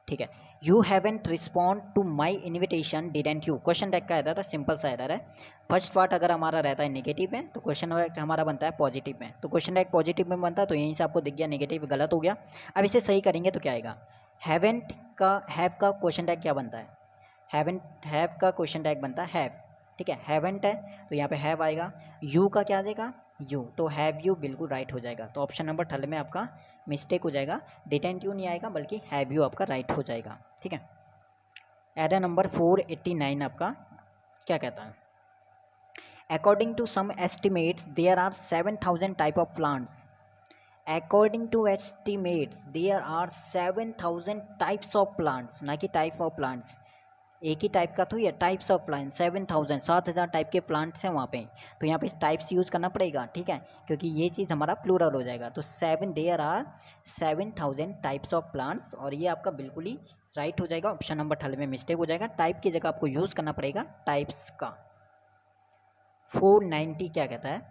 ठीक है। You haven't respond to my invitation didn't you, question tag का एरर है, सिंपल सा एरर है। फर्स्ट पार्ट अगर हमारा रहता है नेगेटिव में तो क्वेश्चन टैग हमारा बनता है पॉजिटिव में, तो क्वेश्चन टैग पॉजिटिव में बनता है तो यहीं से आपको दिख गया नेगेटिव गलत हो गया। अब इसे सही करेंगे तो क्या आएगा, हैवेंट का हैव का क्वेश्चन टैग क्या बनता है, हैव का क्वेश्चन टैग बनता है हैव, ठीक है। हैवेंट है तो यहाँ पे हैव आएगा, यू का क्या आ जाएगा यू, तो हैव यू बिल्कुल राइट हो जाएगा। तो ऑप्शन नंबर 3 में आपका मिस्टेक हो जाएगा, डिटेंट यू नहीं आएगा बल्कि हैव यू आपका राइट हो जाएगा, ठीक है। एरर नंबर 489 आपका क्या कहता है, according to some estimates there are 7000 type of plants, according to estimates there are 7000 types of plants, ना कि टाइप ऑफ प्लांट्स, एक ही टाइप का तो ये टाइप्स ऑफ प्लांट 7000 7000 टाइप के प्लांट्स हैं वहाँ पे। तो यहाँ पे टाइप्स यूज़ करना पड़ेगा, ठीक है, क्योंकि ये चीज़ हमारा प्लूरल हो जाएगा। तो there are 7000 types of plants, और ये आपका बिल्कुल ही राइट हो जाएगा, ऑप्शन नंबर 3 में मिस्टेक हो जाएगा, टाइप की जगह आपको यूज़ करना पड़ेगा टाइप्स का। 490 क्या कहता है,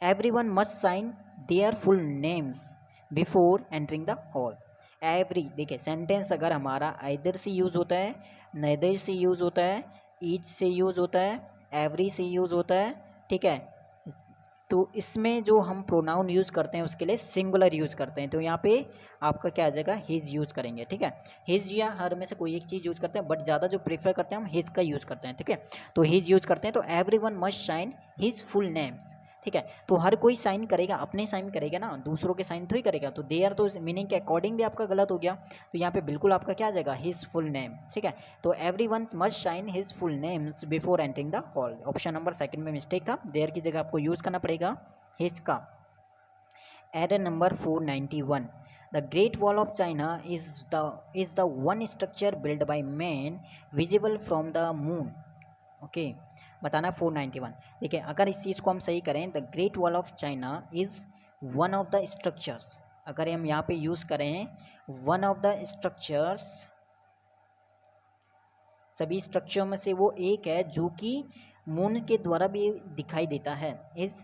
everyone must sign their full names before entering the hall. Every, देखिए सेंटेंस अगर हमारा आइदर से यूज़ होता है, नेदर से यूज़ होता है, ईच से यूज़ होता है, एवरी से यूज़ होता है, ठीक है, तो इसमें जो हम प्रोनाउन यूज़ करते हैं उसके लिए सिंगुलर यूज़ करते हैं। तो यहाँ पे आपका क्या आ जाएगा, हिज यूज़ करेंगे, ठीक है। हिज या हर में से कोई एक चीज़ यूज़ करते हैं, बट ज़्यादा जो प्रेफर करते हैं हम हिज का यूज़ करते हैं, ठीक है। तो हिज यूज़ करते हैं, तो everyone must sign his full names, ठीक है। तो हर कोई साइन करेगा, अपने साइन करेगा ना, दूसरों के साइन थोड़ी करेगा। तो देयर तो मीनिंग के अकॉर्डिंग भी आपका गलत हो गया, तो यहाँ पे बिल्कुल आपका क्या आ जाएगा, हिज फुल नेम, ठीक है। तो everyone must sign his full names before entering the hall, option number 2 में मिस्टेक था, देयर की जगह आपको यूज़ करना पड़ेगा हिज का। Error number 491, the great wall of China is the one structure build by man visible from the moon, okay. बताना 491। देखिए अगर इस चीज़ को हम सही करें, the great wall of China is one of the structures, अगर हम यहाँ पे यूज़ करें वन ऑफ द स्ट्रक्चर्स, सभी स्ट्रक्चर में से वो एक है जो कि मून के द्वारा भी दिखाई देता है, इज़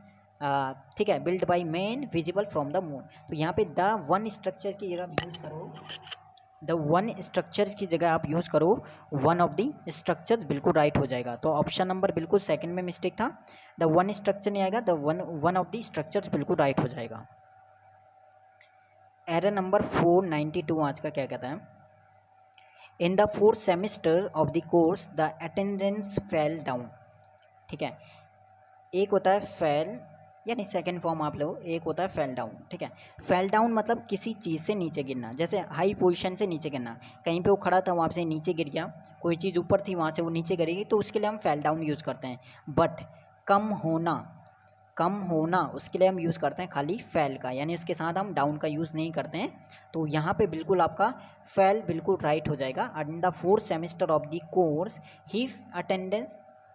ठीक है, build by man visible from the moon. तो यहाँ पे द वन स्ट्रक्चर की जगह यूज करो, द वन स्ट्रक्चर की जगह आप यूज़ करो वन ऑफ द स्ट्रक्चर्स, बिल्कुल राइट हो जाएगा। तो ऑप्शन नंबर बिल्कुल सेकंड में मिस्टेक था, द वन स्ट्रक्चर नहीं आएगा, the one of the structures बिल्कुल राइट हो जाएगा। एरर नंबर 492 आज का क्या कहता है, in the fourth semester of the course the attendance fell down. ठीक है, एक होता है फेल यानी सेकंड फॉर्म आप लो, एक होता है फेल डाउन। ठीक है, फेल डाउन मतलब किसी चीज़ से नीचे गिरना, जैसे हाई पोजीशन से नीचे गिरना, कहीं पे वो खड़ा था वहाँ से नीचे गिर गया, कोई चीज़ ऊपर थी वहाँ से वो नीचे गिरेगी, तो उसके लिए हम फेल डाउन यूज़ करते हैं। बट कम होना उसके लिए हम यूज़ करते हैं खाली फेल का, यानी उसके साथ हम डाउन का यूज़ नहीं करते हैं। तो यहाँ पे बिल्कुल आपका फेल बिल्कुल राइट हो जाएगा। In the fourth semester of the course he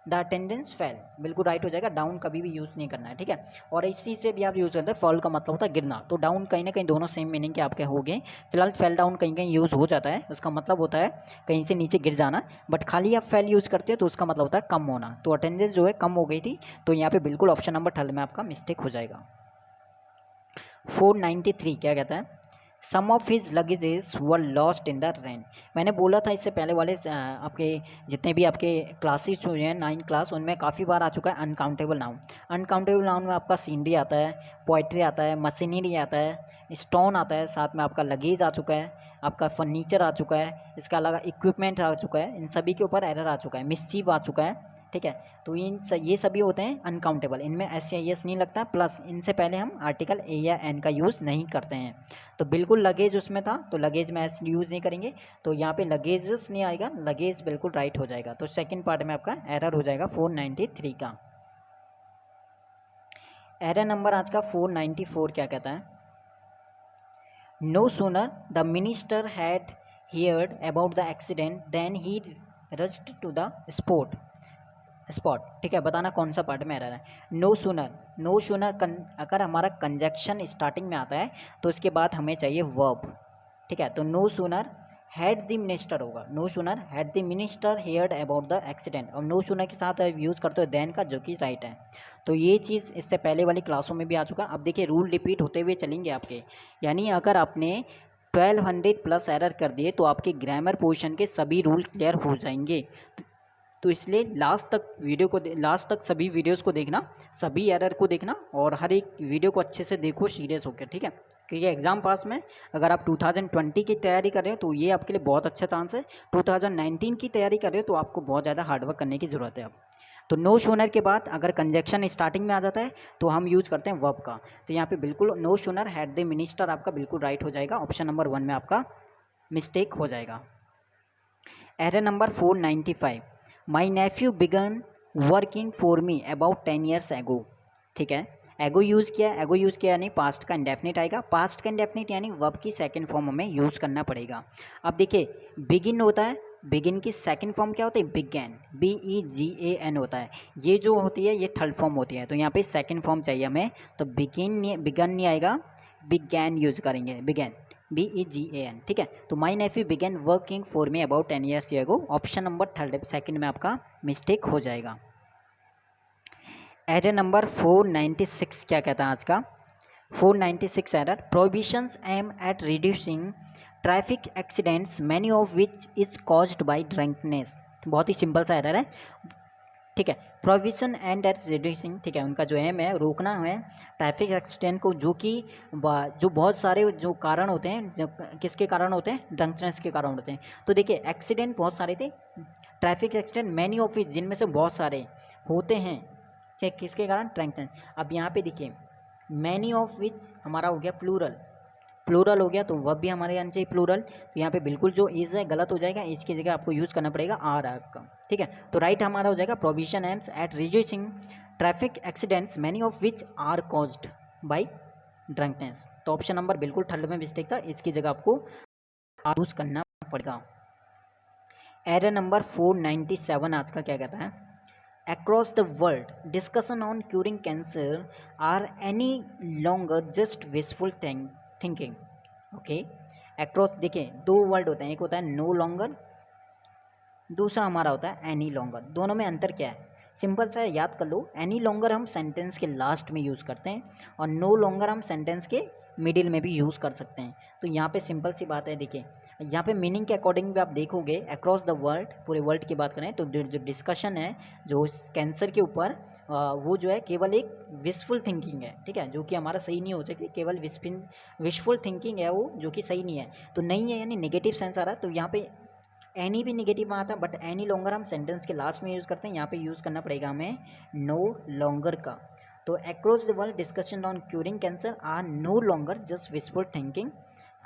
the attendance fail, बिल्कुल राइट हो जाएगा, डाउन कभी भी यूज़ नहीं करना है। ठीक है, और इस चीज़ से भी आप यूज़ करते हैं, फॉल का मतलब होता है गिरना, तो डाउन कहीं ना कहीं दोनों सेम मीनिंग के आपके हो गए। फिलहाल फेल डाउन कहीं कहीं यूज़ हो जाता है, उसका मतलब होता है कहीं से नीचे गिर जाना, बट खाली आप फेल यूज़ करते हैं तो उसका मतलब होता है कम होना। तो अटेंडेंस जो है कम हो गई थी, तो यहाँ पे बिल्कुल ऑप्शन नंबर थर्ड में आपका मिस्टेक हो जाएगा। 493 क्या कहता है, some of his luggages were lost in the rain. मैंने बोला था इससे पहले वाले आपके जितने भी आपके क्लासेस हुए हैं 9 क्लास, उनमें काफ़ी बार आ चुका है अनकाउंटेबल नाउन। अनकाउंटेबल नाउन में आपका सीनरी आता है, पोइट्री आता है, मशीनरी आता है, स्टोन आता है, साथ में आपका लगेज आ चुका है, आपका फर्नीचर आ चुका है, इसके अलावा इक्विपमेंट आ चुका है, इन सभी के ऊपर एरर आ चुका है, मिसचीव आ चुका है। ठीक है, तो ये सभी होते हैं अनकाउंटेबल, इनमें एस या एस नहीं लगता, प्लस इनसे पहले हम आर्टिकल ए या एन का यूज़ नहीं करते हैं। तो बिल्कुल लगेज उसमें था, तो लगेज में एस यूज़ नहीं करेंगे, तो यहाँ पे लगेजेस नहीं आएगा, लगेज बिल्कुल राइट हो जाएगा। तो सेकंड पार्ट में आपका एरर हो जाएगा 493 का। एरर नंबर आज का 494 क्या कहता है, no sooner the minister had heard about the accident then he rushed to the spot. ठीक है, बताना कौन सा पार्ट में एरर है। नो सूनर अगर हमारा कंजक्शन स्टार्टिंग में आता है तो उसके बाद हमें चाहिए वर्ब। ठीक है, तो no sooner had the minister होगा, no sooner had the minister heard about the accident, और नो सूनर के साथ यूज़ करते हो देन का, जो कि राइट है। तो ये चीज़ इससे पहले वाली क्लासों में भी आ चुका। अब देखिए रूल रिपीट होते हुए चलेंगे आपके, यानी अगर आपने 1200 प्लस एरर कर दिए तो आपके ग्रामर पोर्शन के सभी रूल क्लियर हो जाएंगे। तो इसलिए लास्ट तक सभी वीडियोस को देखना, सभी एरर को देखना, और हर एक वीडियो को अच्छे से देखो सीरियस होकर। ठीक है, क्योंकि एग्ज़ाम पास में अगर आप 2020 की तैयारी कर रहे हो तो ये आपके लिए बहुत अच्छा चांस है। 2019 की तैयारी कर रहे हो तो आपको बहुत ज़्यादा हार्डवर्क करने की ज़रूरत है अब। तो नो शूनर के बाद अगर कंजक्शन स्टार्टिंग में आ जाता है तो हम यूज़ करते हैं वर्ब का। तो यहाँ पे बिल्कुल no sooner had the minister आपका बिल्कुल राइट हो जाएगा, ऑप्शन नंबर 1 में आपका मिस्टेक हो जाएगा। Error number 495, my nephew began working for me about 10 years ago. ठीक है, एगो यूज़ किया यानी पास्ट का इंडेफिनिट आएगा, पास्ट का इंडेफिनिट यानी वर्ब की सेकंड फॉर्म हमें यूज़ करना पड़ेगा। अब देखिए बिगिन होता है, बिगिन की सेकंड फॉर्म क्या होती है, बिगैन, BEGAN होता है, ये जो होती है ये थर्ड फॉर्म होती है। तो यहाँ पे सेकंड फॉर्म चाहिए हमें, तो बिगन नहीं आएगा, बिगैन यूज़ करेंगे, बिगैन, BEGAN। ठीक है, तो my nephew began working for me about 10 years ago, option number third second में आपका मिस्टेक हो जाएगा। एरर नंबर 496 क्या कहता है आज का, 496 error, prohibitions aim at reducing traffic accidents many of which is caused by drunkenness. बहुत ही सिंपल सा एरर है। ठीक है, प्रोहिबिशन एंड एट रिड्यूसिंग, ठीक है, उनका जो एम है रोकना है ट्रैफिक एक्सीडेंट को, जो कि जो बहुत सारे जो कारण होते हैं, जो किसके कारण होते हैं, ड्रंकनेस के कारण होते हैं। तो देखिए एक्सीडेंट बहुत सारे थे, ट्रैफिक एक्सीडेंट मैनी ऑफ विच, जिनमें से बहुत सारे होते हैं, ठीक, किसके कारण, ड्रंकनेस। अब यहाँ पे देखिए मैनी ऑफ विच हमारा हो गया प्लूरल हो गया, तो वह भी हमारे यहाँ चाहिए प्लूरल। तो यहाँ पे बिल्कुल जो इज है गलत हो जाएगा, इज की जगह आपको यूज़ करना पड़ेगा आर का। ठीक है, तो राइट हमारा हो जाएगा prohibition aims at reducing traffic accidents many of which are caused by drunkenness. तो ऑप्शन नंबर बिल्कुल थर्ड में मिस्टेक था, इसकी जगह आपको यूज़ करना पड़ेगा। एरर नंबर 497 आज का क्या कहता है, across the world discussion on curing cancer are any longer just wishful thinking. Okay, across देखिए दो वर्ड होते हैं, एक होता है no longer, दूसरा हमारा होता है एनी लॉन्गर। दोनों में अंतर क्या है? सिंपल सा है, याद कर लो। एनी लॉन्गर हम सेंटेंस के लास्ट में यूज़ करते हैं और नो लॉन्गर हम सेंटेंस के मिडिल में भी यूज़ कर सकते हैं। तो यहाँ पे सिंपल सी बात है, देखिए यहाँ पे मीनिंग के अकॉर्डिंग भी आप देखोगे अक्रॉस द वर्ल्ड, पूरे वर्ल्ड की बात करें तो जो डिस्कशन है जो कैंसर के ऊपर वो जो है केवल एक विशफुल थिंकिंग है, ठीक है, जो कि हमारा सही नहीं हो सकती, केवल विशफुल थिंकिंग है वो, जो कि सही नहीं है। तो नहीं है यानी नेगेटिव सेंस आ रहा है, तो यहाँ पे एनी भी निगेटिव में आता है, बट एनी लॉन्गर हम सेंटेंस के लास्ट में यूज़ करते हैं। यहाँ पे यूज़ करना पड़ेगा हमें नो लॉन्गर का। तो across the world discussion on curing cancer are no longer just wishful thinking.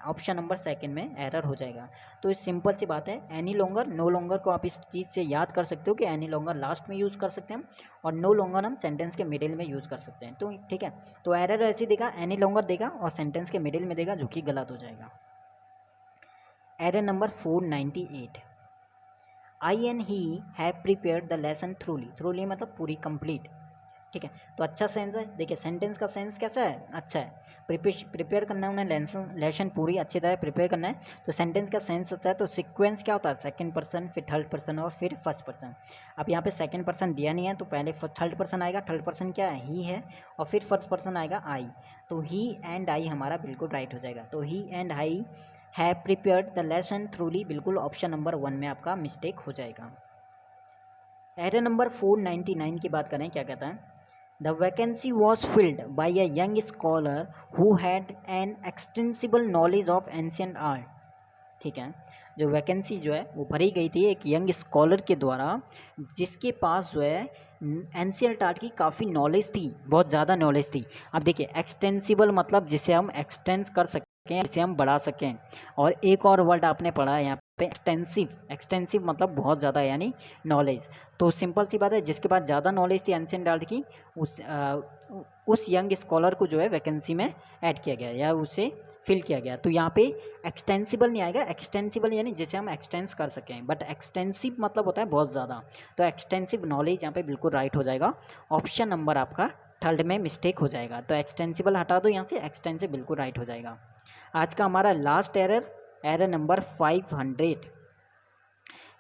Option number second में एरर हो जाएगा। तो इस सिंपल सी बात है, एनी लॉन्गर नो लॉन्गर को आप इस चीज़ से याद कर सकते हो कि एनी लॉन्गर लास्ट में यूज़ कर सकते हैं और नो लॉन्गर हम सेंटेंस के मिडिल में यूज़ कर सकते हैं। तो ठीक है, तो एरर ऐसे देगा, एनी लॉन्गर देगा और सेंटेंस के मिडिल में देगा, जो कि गलत हो जाएगा। Error number 498, I and he have prepared the lesson थ्रूली। थ्रूली मतलब पूरी कंप्लीट, ठीक है। तो अच्छा सेंस है, देखिए सेंटेंस का सेंस कैसा है, अच्छा है। प्रिपेयर करना है उन्हें, लेसन पूरी अच्छी तरह प्रिपेयर करना है, तो सेंटेंस का सेंस अच्छा है। तो सीक्वेंस क्या होता है, सेकंड पर्सन, फिर थर्ड पर्सन और फिर फर्स्ट पर्सन। अब यहाँ पे सेकंड पर्सन दिया नहीं है, तो पहले थर्ड पर्सन आएगा, थर्ड पर्सन क्या है, ही है, और फिर फर्स्ट पर्सन आएगा आई। तो ही एंड आई हमारा बिल्कुल राइट हो जाएगा। तो he and I have prepared the lesson thoroughly, बिल्कुल ऑप्शन नंबर 1 में आपका मिस्टेक हो जाएगा। एरर नंबर 499 की बात करें, क्या कहता है, the vacancy was filled by a young scholar who had an extensible knowledge of ancient art. ठीक है, जो वैकेंसी जो है वो भरी गई थी एक यंग स्कॉलर के द्वारा, जिसके पास जो है एंशियंट आर्ट की काफ़ी नॉलेज थी, बहुत ज़्यादा नॉलेज थी। अब देखिए एक्सटेंसिबल मतलब जिसे हम एक्सटेंस कर सकें, जिसे हम बढ़ा सकें, और एक और वर्ड आपने पढ़ा है यहाँ पे एक्सटेंसिव। एक्सटेंसिव मतलब बहुत ज़्यादा यानी नॉलेज। तो सिंपल सी बात है, जिसके पास ज़्यादा नॉलेज थी एंशियंट आर्ट की, उस यंग स्कॉलर को जो है वैकेंसी में ऐड किया गया या उसे फिल किया गया। तो यहाँ पे एक्सटेंसिबल नहीं आएगा, एक्सटेंसिबल यानी जिसे हम एक्सटेंस कर सकें, बट एक्सटेंसिव मतलब होता है बहुत ज़्यादा। तो एक्सटेंसिव नॉलेज यहाँ पे बिल्कुल राइट हो जाएगा। ऑप्शन नंबर आपका थर्ड में मिस्टेक हो जाएगा, तो एक्सटेंसिबल हटा दो यहाँ से, एक्सटेंसिव बिल्कुल राइट हो जाएगा। आज का हमारा last error, error number 500,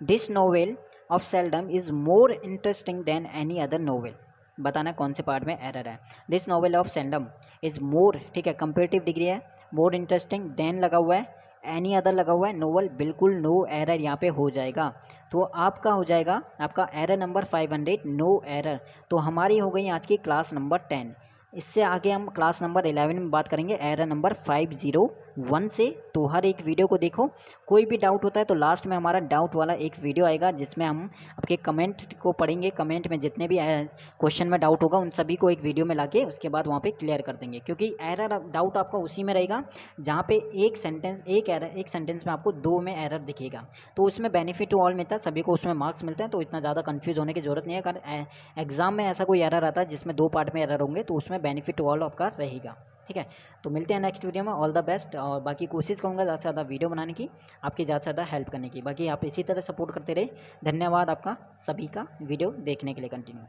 this novel of seldom is more interesting than any other novel. बताना कौन से पार्ट में एरर है। This novel of seldom is more, ठीक है, कंपेरेटिव डिग्री है, मोर इंटरेस्टिंग, देन लगा हुआ है, एनी अदर लगा हुआ है, नोवेल, बिल्कुल नो एरर यहाँ पे हो जाएगा। तो आपका हो जाएगा आपका एरर नंबर 500 नो एरर। तो हमारी हो गई आज की क्लास नंबर 10। इससे आगे हम क्लास नंबर 11 में बात करेंगे एरर नंबर 501 से। तो हर एक वीडियो को देखो, कोई भी डाउट होता है तो लास्ट में हमारा डाउट वाला एक वीडियो आएगा, जिसमें हम आपके कमेंट को पढ़ेंगे। कमेंट में जितने भी क्वेश्चन में डाउट होगा उन सभी को एक वीडियो में लाके उसके बाद वहाँ पे क्लियर कर देंगे, क्योंकि एरर डाउट आपका उसी में रहेगा जहाँ पे एक सेंटेंस में आपको 2 में एरर दिखेगा, तो उसमें बेनिफिट टू ऑल मिलता है, सभी को उसमें मार्क्स मिलते हैं। तो इतना ज़्यादा कन्फ्यूज़ होने की जरूरत नहीं है, अगर एग्जाम में ऐसा कोई एरर आता है जिसमें 2 पार्ट में एरर होंगे तो उसमें बेनिफिट टू ऑल आपका रहेगा। ठीक है, तो मिलते हैं नेक्स्ट वीडियो में। All the best. और बाकी कोशिश करूँगा ज़्यादा से ज़्यादा वीडियो बनाने की, आपकी ज़्यादा से ज़्यादा हेल्प करने की। बाकी आप इसी तरह सपोर्ट करते रहे। धन्यवाद आपका सभी का वीडियो देखने के लिए। कंटिन्यू।